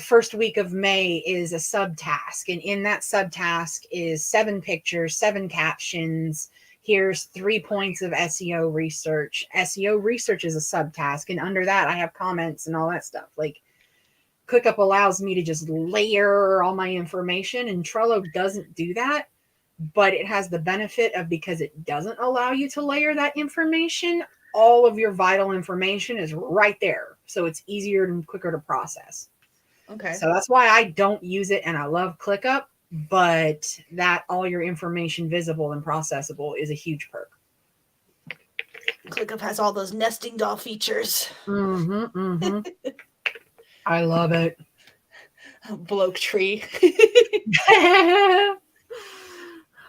first week of May is a subtask. And in that subtask is 7 pictures, 7 captions. Here's 3 points of SEO research. SEO research is a subtask. And under that, I have comments and all that stuff. Like, ClickUp allows me to just layer all my information, and Trello doesn't do that, but it has the benefit of, because it doesn't allow you to layer that information, all of your vital information is right there. So it's easier and quicker to process. Okay. So that's why I don't use it, and I love ClickUp, but that all your information visible and processable is a huge perk. ClickUp has all those nesting doll features. Mm-hmm, mm-hmm. I love it. Bloke tree.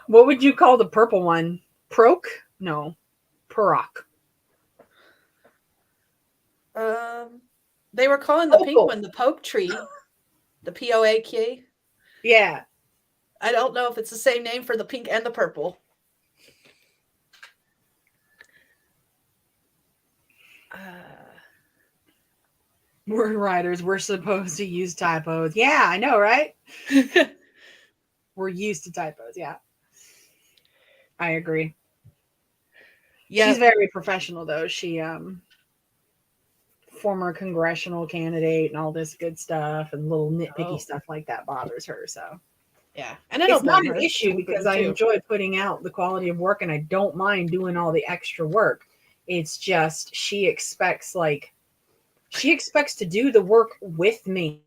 What would you call the purple one? Proc? No. Proc. They were calling the pink one the poke tree. The POAK. Yeah. I don't know if it's the same name for the pink and the purple. Word writers, we're supposed to use typos. Yeah, I know, right? We're used to typos. Yeah. I agree. Yeah. She's very professional, though. She, former congressional candidate and all this good stuff, and little nitpicky stuff like that bothers her. So, yeah. And it's not an issue because I enjoy putting out the quality of work, and I don't mind doing all the extra work. It's just she expects to do the work with me.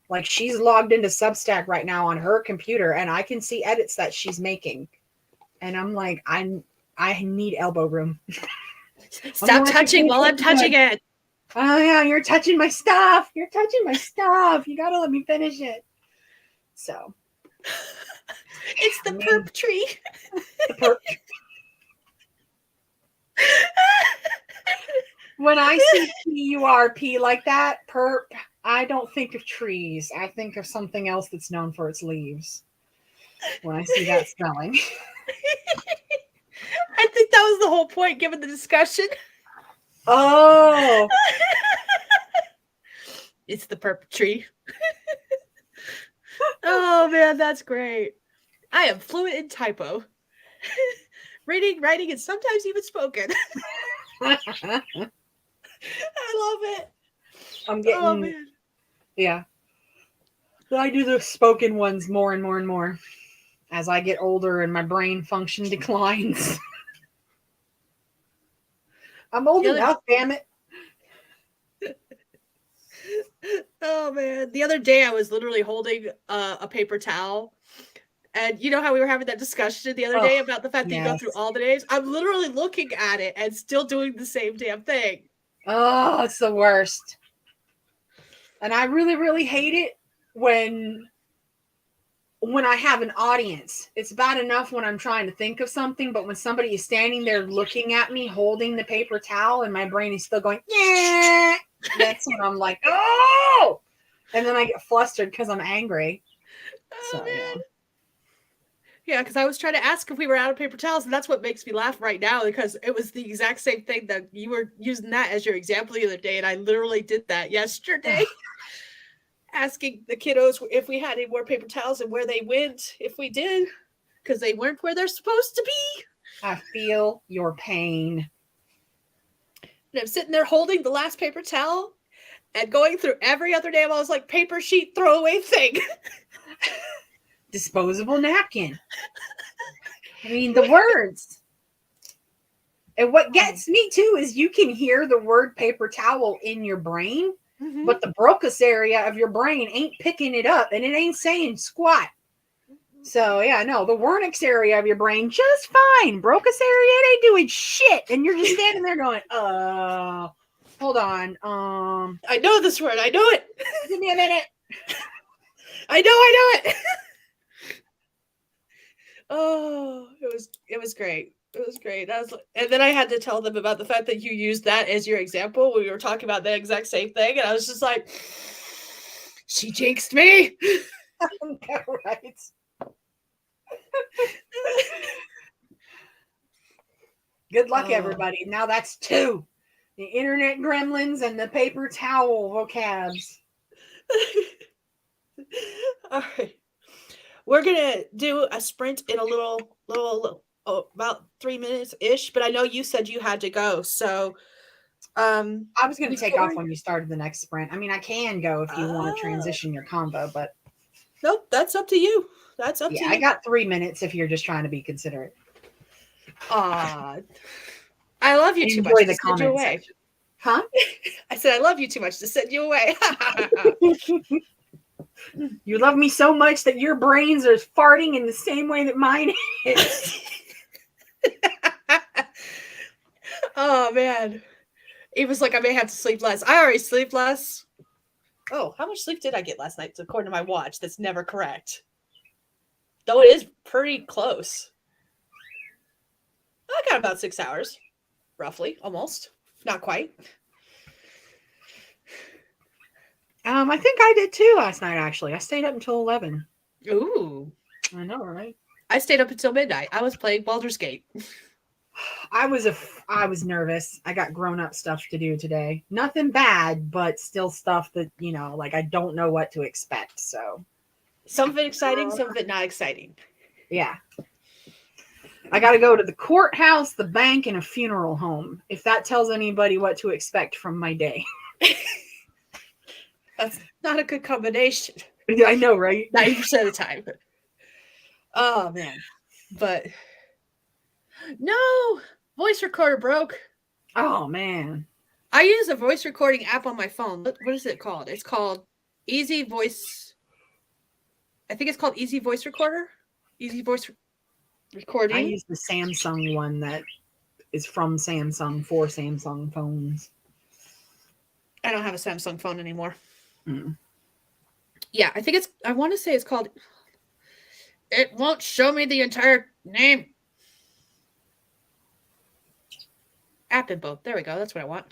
Like, she's logged into Substack right now on her computer, and I can see edits that she's making. And I'm like, I need elbow room. Stop touching while I'm touching it. Oh, yeah, you're touching my stuff. You're touching my stuff. You got to let me finish it. So. It's the perp tree. The perp. When I see PURP like that, perp, I don't think of trees. I think of something else that's known for its leaves. When I see that spelling. I think that was the whole point, given the discussion. Oh. It's the perp tree. Oh, man, that's great. I am fluent in typo. Reading, writing, and sometimes even spoken. I love it. I'm getting, yeah. I do the spoken ones more and more and more as I get older and my brain function declines. I'm old enough, damn it. Oh, man. The other day I was literally holding a paper towel. And you know how we were having that discussion the other day about the fact that you go through all the names? I'm literally looking at it and still doing the same damn thing. Oh, it's the worst. And I really, really hate it when I have an audience. It's bad enough when I'm trying to think of something, but when somebody is standing there looking at me, holding the paper towel, and my brain is still going, yeah, that's when I'm like, oh! And then I get flustered because I'm angry. Oh, So, yeah. man. Yeah, because I was trying to ask if we were out of paper towels, and that's what makes me laugh right now, because it was the exact same thing that you were using that as your example the other day, and I literally did that yesterday. Asking the kiddos if we had any more paper towels and where they went, if we did, because they weren't where they're supposed to be. I feel your pain. And I'm sitting there holding the last paper towel and going through every other name. I was like, paper sheet throwaway thing. Disposable napkin. I mean, the words. And what gets me too is you can hear the word paper towel in your brain, but the Broca's area of your brain ain't picking it up, and it ain't saying squat. So, yeah, no, the Wernicke's area of your brain, just fine. Broca's area, it ain't doing shit. And you're just standing there going, hold on. I know this word. I know it. Give me a minute. I know it. Oh, it was great. It was great. And then I had to tell them about the fact that you used that as your example when we were talking about the exact same thing, and I was just like, she jinxed me. Right. Good luck, everybody. Now that's 2. The internet gremlins and the paper towel vocabs. All right. We're going to do a sprint in a little about 3 minutes ish, but I know you said you had to go. So I was going to take off when you started the next sprint. I mean, I can go if you want to transition your convo, but nope, that's up to you. That's up to you. I got 3 minutes if you're just trying to be considerate. I love you too much Enjoy to the send you comment away. section. Huh? I said I love you too much to send you away. You love me so much that your brains are farting in the same way that mine is. Oh, man. It was like I may have to sleep less. I already sleep less. Oh, how much sleep did I get last night? According to my watch, that's never correct. Though it is pretty close. I got about 6 hours, roughly, almost. Not quite. I think I did too last night, actually. I stayed up until 11. Ooh. I know, right? I stayed up until midnight. I was playing Baldur's Gate. I was nervous. I got grown-up stuff to do today. Nothing bad, but still stuff that, like I don't know what to expect. So some of it exciting, some of it not exciting. Yeah. I got to go to the courthouse, the bank, and a funeral home. If that tells anybody what to expect from my day. That's not a good combination. I know, right? 90% of the time. Oh, man. But no, voice recorder broke. Oh, man. I use a voice recording app on my phone. What is it called? It's called Easy Voice. I think it's called Easy Voice Recorder. Easy Voice Recording. I use the Samsung one that is from Samsung for Samsung phones. I don't have a Samsung phone anymore. Mm. Yeah, I want to say it's called, it won't show me the entire name. App in both. There we go. That's what I want.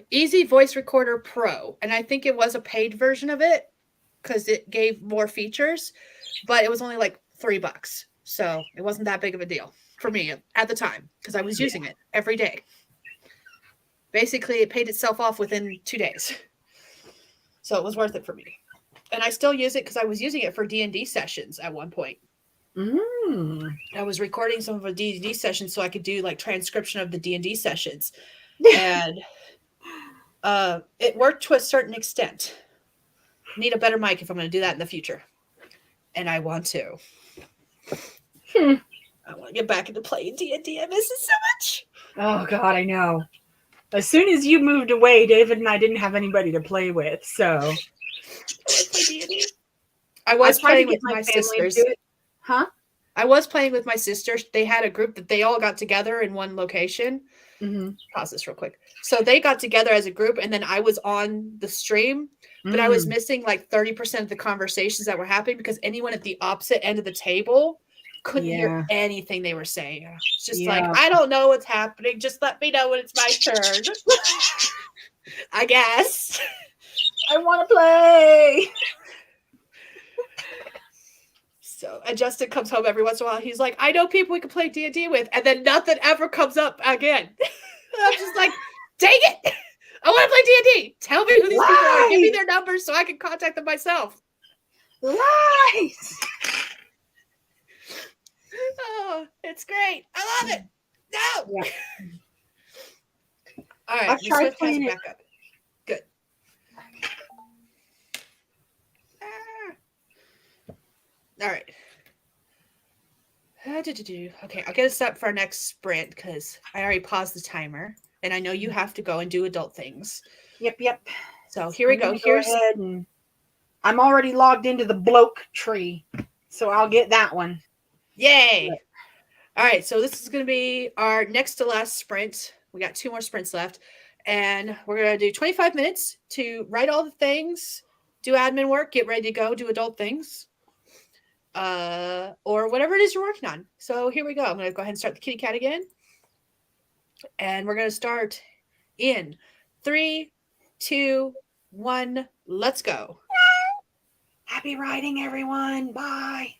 Easy Voice Recorder Pro. And I think it was a paid version of it because it gave more features, but it was only like $3. So it wasn't that big of a deal for me at the time because I was using it every day. Basically, it paid itself off within 2 days. So it was worth it for me. And I still use it because I was using it for D&D sessions at one point. I was recording some of the D&D sessions so I could do like transcription of the D&D sessions. And it worked to a certain extent. Need a better mic if I'm going to do that in the future. And I want to. I want to get back into playing D&D. I miss it so much. Oh, God, I know. As soon as you moved away, David and I didn't have anybody to play with, so... I was playing with my sisters. Huh? I was playing with my sisters. They had a group that they all got together in one location. Mm-hmm. Pause this real quick. So they got together as a group, and then I was on the stream, but I was missing like 30% of the conversations that were happening because anyone at the opposite end of the table couldn't hear anything they were saying. It's just like, I don't know what's happening. Just let me know when it's my turn. I guess. I want to play. So, and Justin comes home every once in a while. He's like, I know people we can play D&D with, and then nothing ever comes up again. I'm just like, dang it! I want to play D&D. Tell me who these people are. Give me their numbers so I can contact them myself. Lies. Oh, it's great. I love it. No. Yeah. All right, I've Miss tried Swift has playing it it. back up. Good. Ah. All right. Okay, I'll get us up for our next sprint because I already paused the timer, and I know you have to go and do adult things. Yep. So here we go. Go ahead and I'm already logged into the bloke tree, so I'll get that one. Yay! All right, so this is going to be our next to last sprint. We got 2 more sprints left, and we're going to do 25 minutes to write all the things, do admin work, get ready to go, do adult things, or whatever it is you're working on. So here we go. I'm going to go ahead and start the kitty cat again, and we're going to start in 3, 2, 1. Let's go. Happy writing, everyone. Bye.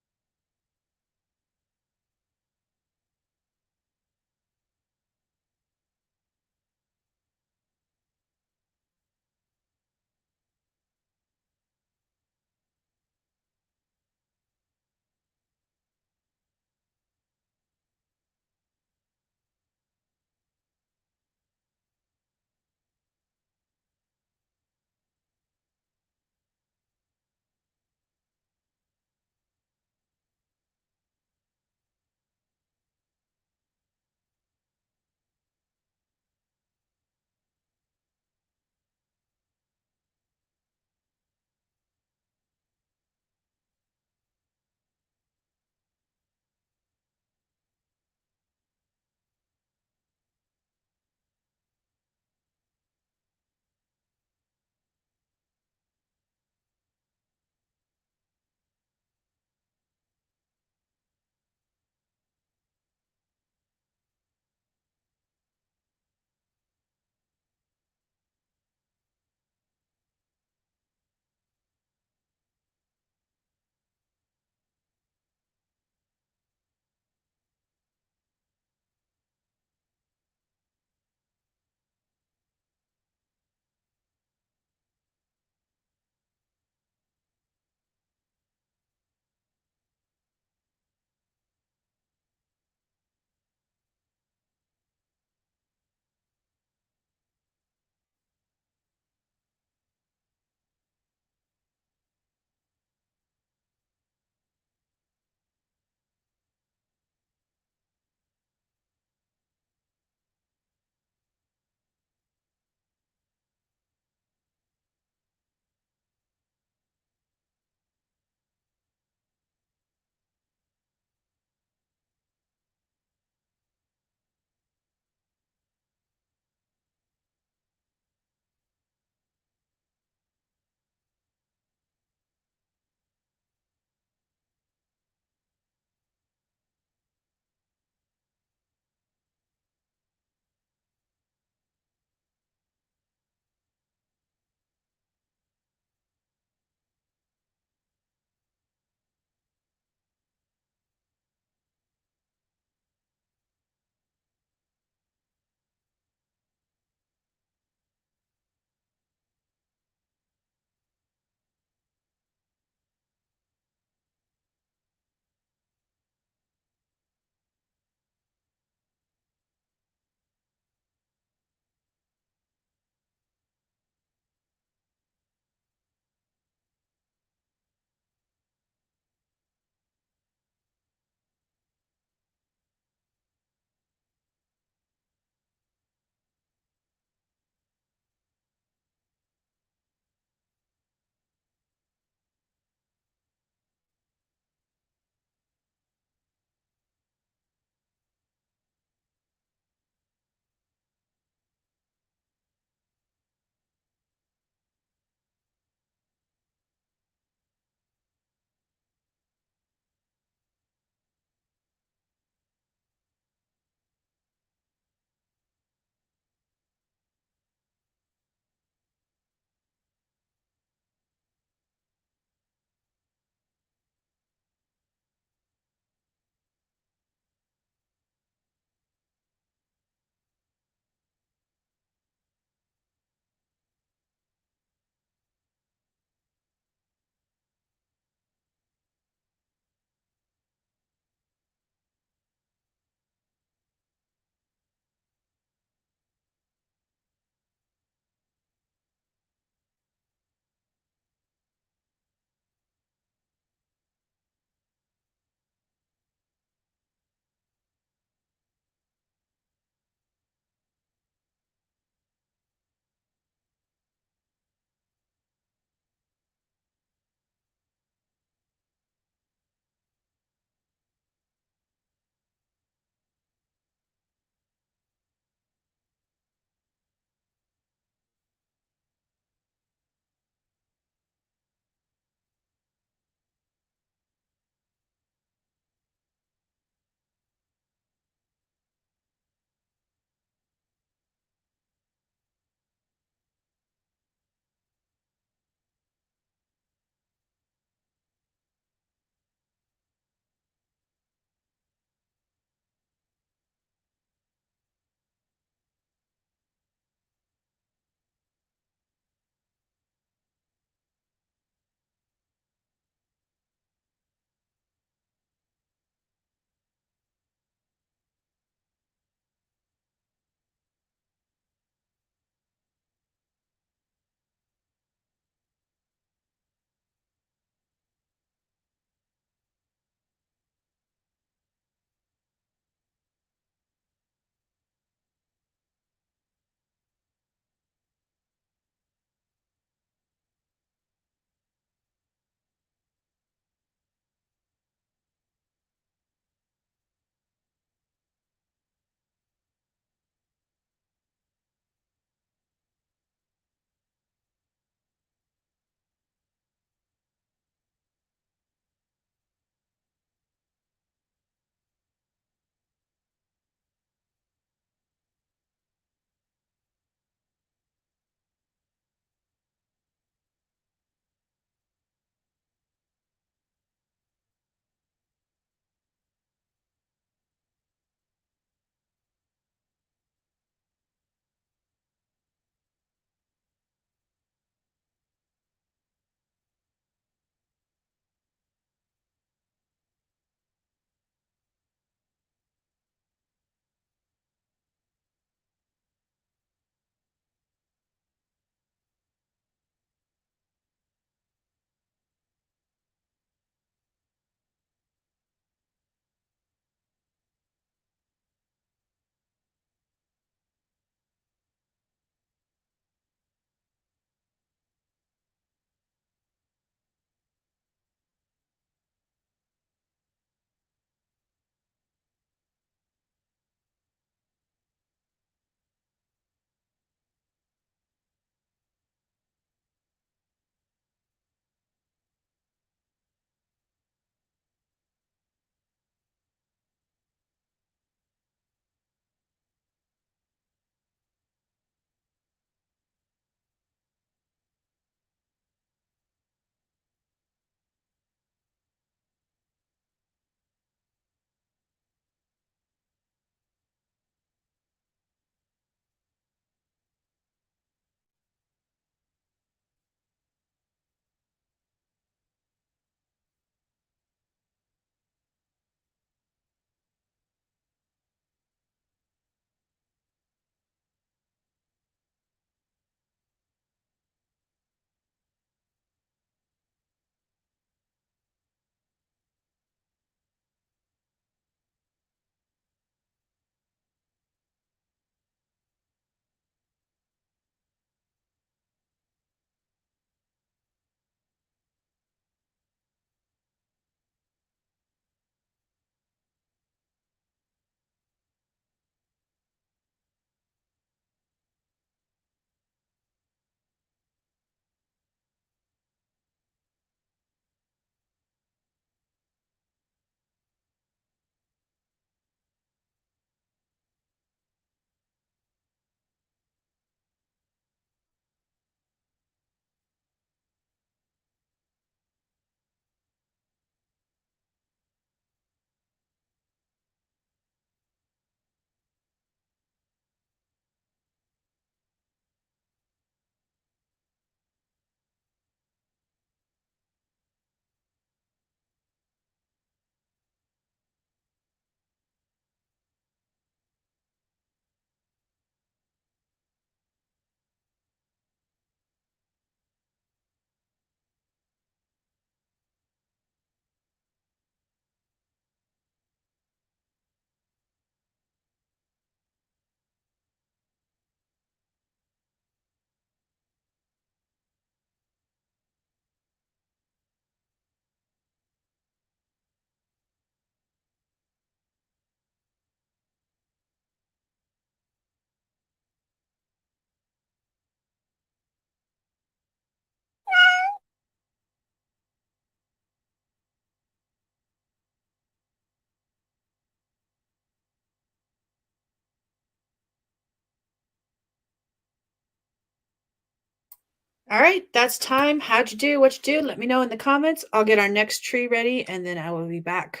All right, that's time. How'd you do? What you do? Let me know in the comments. I'll get our next tree ready, and then I will be back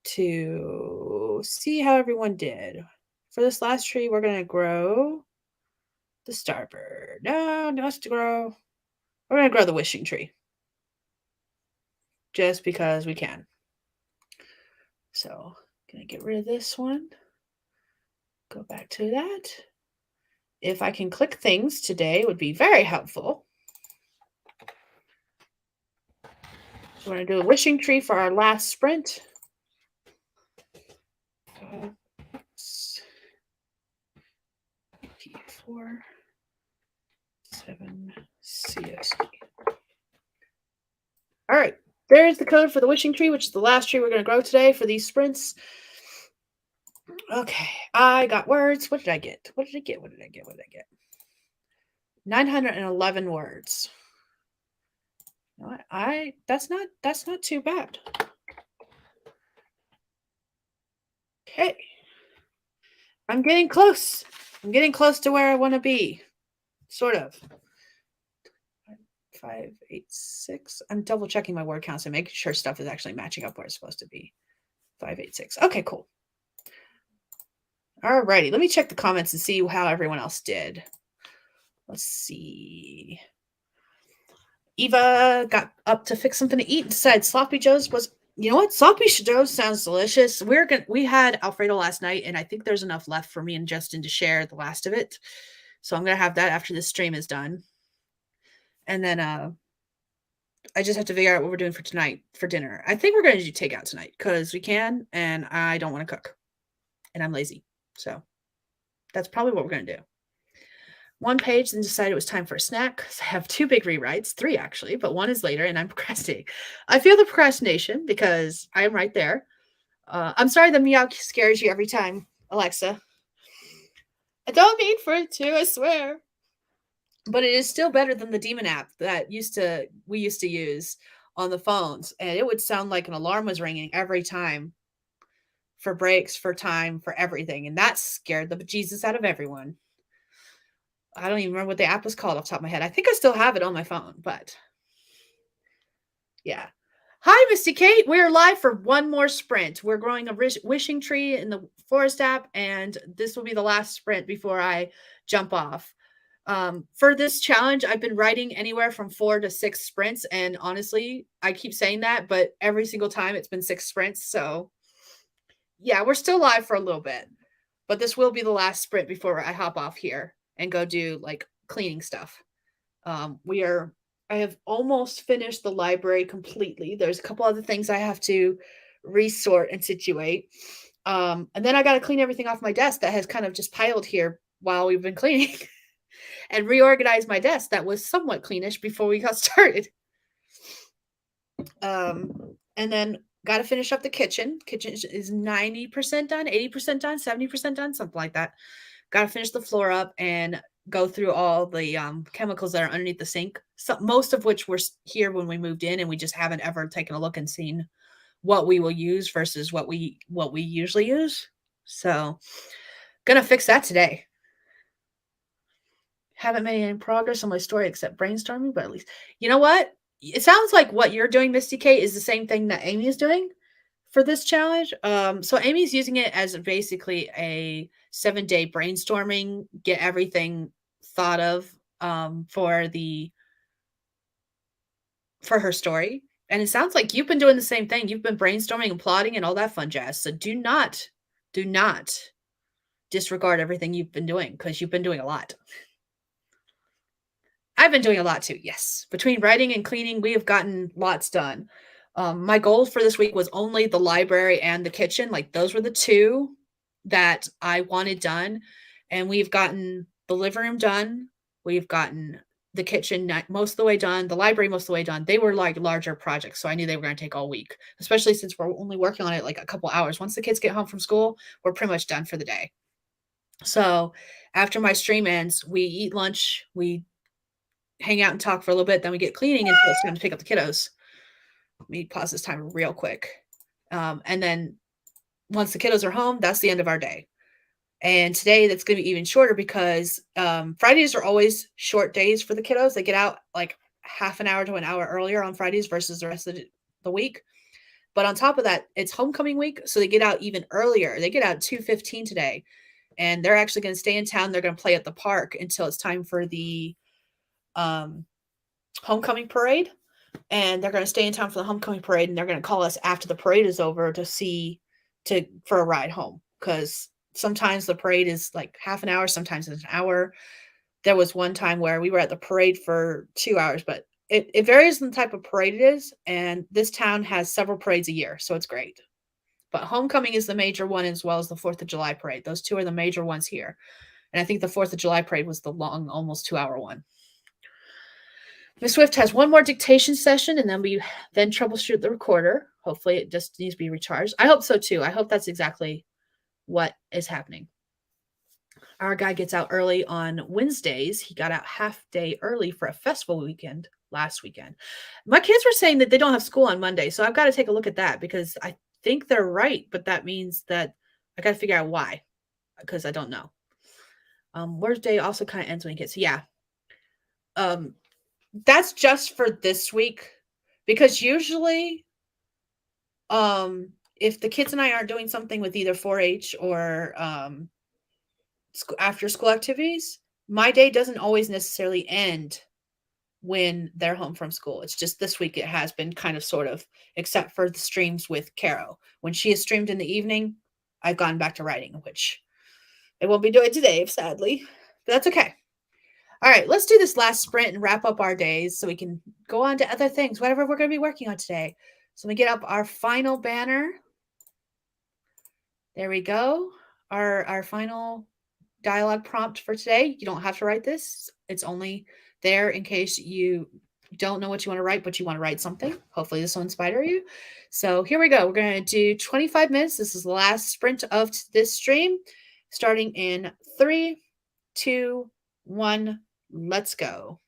to see how everyone did. For this last tree, we're gonna grow the starbird. No, no, to grow. We're gonna grow the wishing tree, just because we can. So, gonna get rid of this one. Go back to that. If I can click things today, would be very helpful. We're going to do a wishing tree for our last sprint. P4 7 CSD. All right, there's the code for the wishing tree, which is the last tree we're going to grow today for these sprints. Okay, I got words. What did I get? What did I get? What did I get? What did I get? 911 words. That's not too bad. Okay. I'm getting close. I'm getting close to where I want to be. Sort of. 5, 8, 6. I'm double checking my word counts and making sure stuff is actually matching up where it's supposed to be. 5, 8, 6. Okay, cool. All righty. Let me check the comments and see how everyone else did. Let's see. Eva got up to fix something to eat and decided Sloppy Joe's was, you know what? Sloppy Joe's sounds delicious. We had Alfredo last night, and I think there's enough left for me and Justin to share the last of it. So I'm going to have that after this stream is done. And then I just have to figure out what we're doing for tonight for dinner. I think we're going to do takeout tonight because we can, and I don't want to cook. And I'm lazy. So that's probably what we're going to do. One page, then decided it was time for a snack. So I have 2 big rewrites, 3 actually, but 1 is later, and I'm procrastinating. I feel the procrastination because I am right there. I'm sorry the meow scares you every time, Alexa. I don't mean for it to, I swear. But it is still better than the demon app that we used to use on the phones, and it would sound like an alarm was ringing every time for breaks, for time, for everything, and that scared the bejesus out of everyone. I don't even remember what the app was called off the top of my head. I think I still have it on my phone, but yeah. Hi, Misty Kate. We're live for one more sprint. We're growing a wishing tree in the forest app, and this will be the last sprint before I jump off. For this challenge, I've been writing anywhere from 4 to 6 sprints, and honestly, I keep saying that, but every single time it's been 6 sprints. So yeah, we're still live for a little bit, but this will be the last sprint before I hop off here and go do like cleaning stuff. I have almost finished the library completely. There's a couple other things I have to resort and situate. And then I got to clean everything off my desk that has kind of just piled here while we've been cleaning and reorganize my desk that was somewhat cleanish before we got started. And then got to finish up the kitchen. Kitchen is 90% done, 80% done, 70% done, something like that. Got to finish the floor up and go through all the chemicals that are underneath the sink. So, most of which were here when we moved in, and we just haven't ever taken a look and seen what we will use versus what we usually use. So, gonna fix that today. Haven't made any progress on my story except brainstorming, but at least you know what? It sounds like what you're doing, Misty Kate, is the same thing that Amy is doing for this challenge. So Amy's using it as basically a 7-day brainstorming, get everything thought of for her story. And it sounds like you've been doing the same thing. You've been brainstorming and plotting and all that fun jazz. So do not disregard everything you've been doing, because you've been doing a lot. I've been doing a lot too, yes. Between writing and cleaning, we have gotten lots done. My goal for this week was only the library and the kitchen. Like, those were the 2 that I wanted done. And we've gotten the living room done. We've gotten the kitchen most of the way done. The library most of the way done. They were like larger projects, so I knew they were going to take all week, especially since we're only working on it like a couple hours. Once the kids get home from school, we're pretty much done for the day. So after my stream ends, we eat lunch, we hang out and talk for a little bit, then we get cleaning until it's time to pick up the kiddos. Let me pause this timer real quick. And then once the kiddos are home, that's the end of our day. And today that's going to be even shorter because Fridays are always short days for the kiddos. They get out like half an hour to an hour earlier on Fridays versus the rest of the week. But on top of that, it's homecoming week, so they get out even earlier. They get out 2:15 today, and they're actually going to stay in town. They're going to play at the park until it's time for the homecoming parade, and they're going to stay in town for the homecoming parade, and they're going to call us after the parade is over for a ride home, because sometimes the parade is like half an hour, sometimes it's an hour. There was one time where we were at the parade for 2 hours, but it varies on the type of parade it is, and this town has several parades a year, so it's great. But homecoming is the major one, as well as the 4th of July parade. Those two are the major ones here. And I think the 4th of July parade was the long, almost 2-hour one. Miss Swift has one more dictation session, and then we then troubleshoot the recorder. Hopefully it just needs to be recharged. I hope so too. I hope that's exactly what is happening. Our guy gets out early on Wednesdays. He got out half day early for a festival weekend last weekend. My kids were saying that they don't have school on Monday, so I've got to take a look at that because I think they're right, but that means that I got to figure out why, because I don't know. Wednesday also kind of ends when he gets, yeah. That's just for this week, because usually if the kids and I aren't doing something with either 4-H or after school activities, my day doesn't always necessarily end when they're home from school. It's just this week it has been kind of sort of, except for the streams with Caro. When she is streamed in the evening, I've gone back to writing, which I won't be doing today, sadly. But that's okay. All right, let's do this last sprint and wrap up our days so we can go on to other things, whatever we're going to be working on today. So let me get up our final banner. There we go. Our final dialogue prompt for today. You don't have to write this. It's only there in case you don't know what you want to write, but you want to write something. Hopefully this will inspire you. So here we go. We're going to do 25 minutes. This is the last sprint of this stream, starting in 3, 2, 1. Let's go.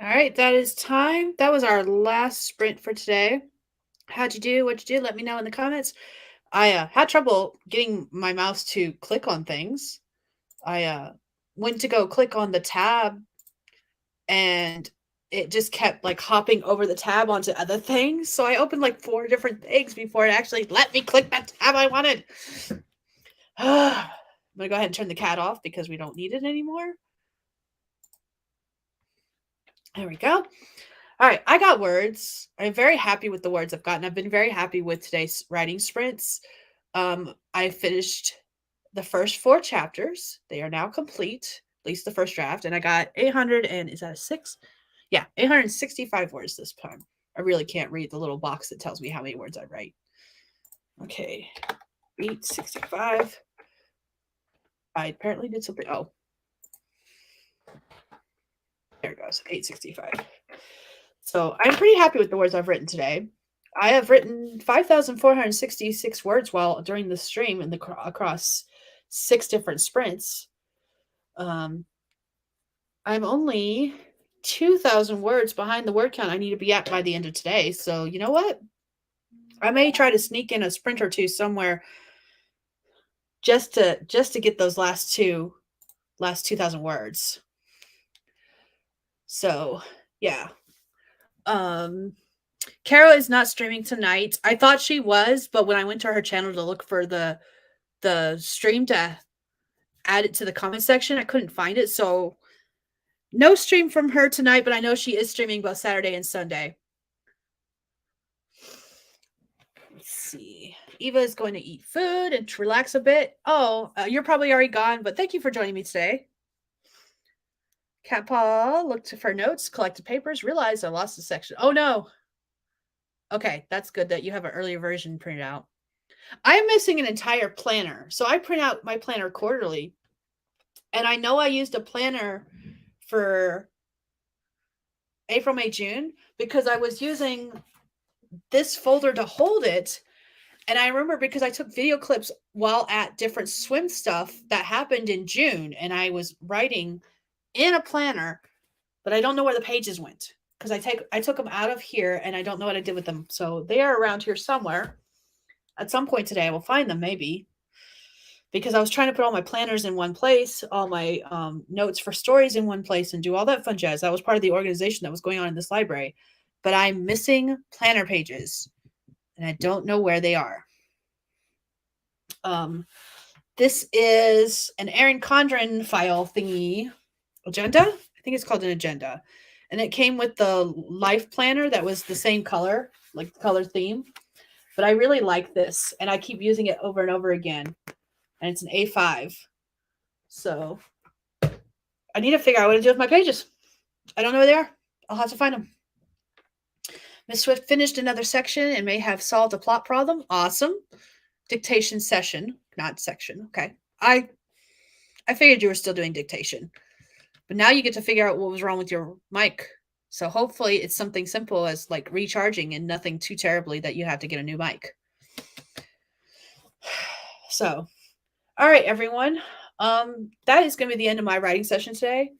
All right, that is time. That was our last sprint for today. How'd you do? What'd you do? Let me know in the comments. I had trouble getting my mouse to click on things. I went to go click on the tab and it just kept like hopping over the tab onto other things. So I opened like 4 different things before it actually let me click that tab I wanted. I'm gonna go ahead and turn the cat off because we don't need it anymore. There we go. All right, I got words. I'm very happy with the words I've gotten. I've been very happy with today's writing sprints. I finished the first 4 chapters. They are now complete, at least the first draft, and I got 800 and is that a 6? Yeah, 865 words this time. I really can't read the little box that tells me how many words I write. Okay, 865. I apparently did something. Oh, there it goes, 865. So I'm pretty happy with the words I've written today. I have written 5,466 words while during the stream and across 6 different sprints. I'm only 2,000 words behind the word count I need to be at by the end of today. So you know what? I may try to sneak in a sprint or 2 somewhere just to get those last 2,000 words. So yeah. Carol is not streaming tonight. I thought she was, but when I went to her channel to look for the stream to add it to the comment section, I couldn't find it. So no stream from her tonight, but I know she is streaming both Saturday and Sunday. Let's see. Eva is going to eat food and relax a bit. Oh, you're probably already gone, but thank you for joining me today. Cat Paw looked for notes, collected papers, realized I lost a section. Oh no. Okay, that's good that you have an earlier version printed out. I'm missing an entire planner. So I print out my planner quarterly. And I know I used a planner for April, May, June because I was using this folder to hold it. And I remember because I took video clips while at different swim stuff that happened in June. And I was writing in a planner, but I don't know where the pages went because I took them out of here and I don't know what I did with them. So they are around here somewhere. At some point today, I will find them maybe because I was trying to put all my planners in one place, all my notes for stories in one place and do all that fun jazz. That was part of the organization that was going on in this library. But I'm missing planner pages and I don't know where they are. This is an Erin Condren file thingy agenda. I think it's called an agenda. And it came with the life planner that was the same color, like the color theme. But I really like this, and I keep using it over and over again. And it's an A5. So I need to figure out what to do with my pages. I don't know where they are. I'll have to find them. Miss Swift finished another section and may have solved a plot problem. Awesome. Dictation session, not section. Okay. I figured you were still doing dictation. But now you get to figure out what was wrong with your mic. So hopefully it's something simple as like recharging and nothing too terribly that you have to get a new mic. So, all right, everyone. That is going to be the end of my writing session today.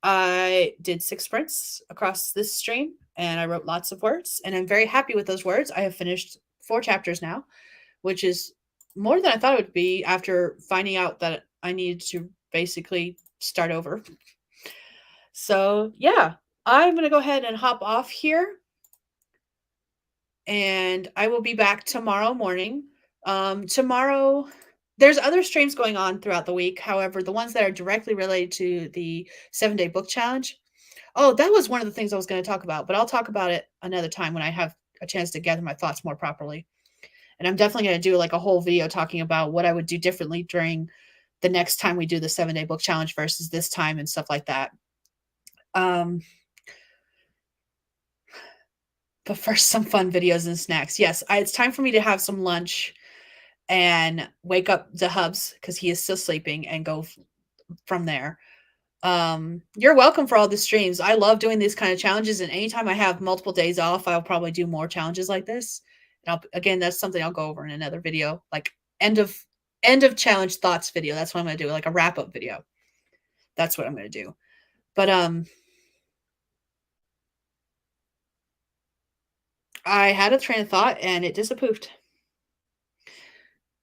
I did 6 sprints across this stream and I wrote lots of words and I'm very happy with those words. I have finished 4 chapters now, which is more than I thought it would be after finding out that I needed to basically start over. So yeah, I'm going to go ahead and hop off here and I will be back tomorrow morning. Tomorrow, there's other streams going on throughout the week. However, the ones that are directly related to the 7-day book challenge. Oh, that was one of the things I was going to talk about, but I'll talk about it another time when I have a chance to gather my thoughts more properly. And I'm definitely going to do like a whole video talking about what I would do differently during the next time we do the 7-day book challenge versus this time and stuff like that. But first, some fun videos and snacks. Yes, it's time for me to have some lunch and wake up the Hubs because he is still sleeping and go from there. You're welcome for all the streams. I love doing these kind of challenges, and anytime I have multiple days off, I'll probably do more challenges like this. And again, that's something I'll go over in another video, like end of challenge thoughts video. That's what I'm going to do, like a wrap up video. That's what I'm going to do. But I had a train of thought and it disapproved.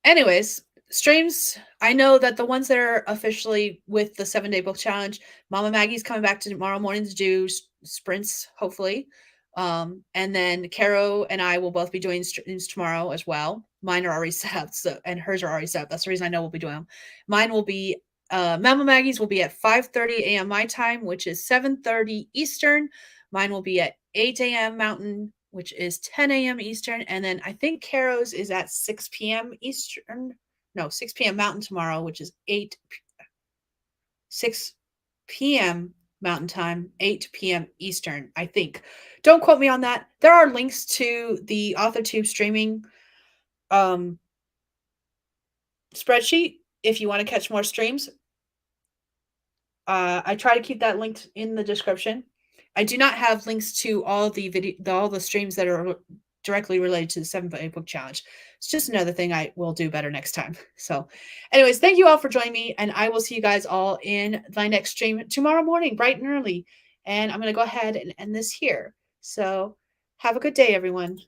Anyways, streams. I know that the ones that are officially with the 7-day book challenge, Mama Maggie's coming back tomorrow morning to do sprints, hopefully. And then Caro and I will both be doing streams tomorrow as well. Mine are already set up, so and hers are already set up. That's the reason I know we'll be doing them. Mine will be Mama Maggie's will be at 5:30 a.m. my time, which is 7:30 Eastern. Mine will be at 8 a.m. Mountain, which is 10 a.m. Eastern. And then I think Caro's is at 6 p.m. Eastern. No, 6 p.m. Mountain tomorrow, which is 6 p.m. Mountain Time, 8 p.m. Eastern, I think. Don't quote me on that. There are links to the AuthorTube streaming spreadsheet if you want to catch more streams. I try to keep that linked in the description. I do not have links to all the streams that are directly related to the 7-day book challenge. It's just another thing I will do better next time. So, anyways, thank you all for joining me, and I will see you guys all in my next stream tomorrow morning, bright and early. And I'm going to go ahead and end this here. So, have a good day, everyone.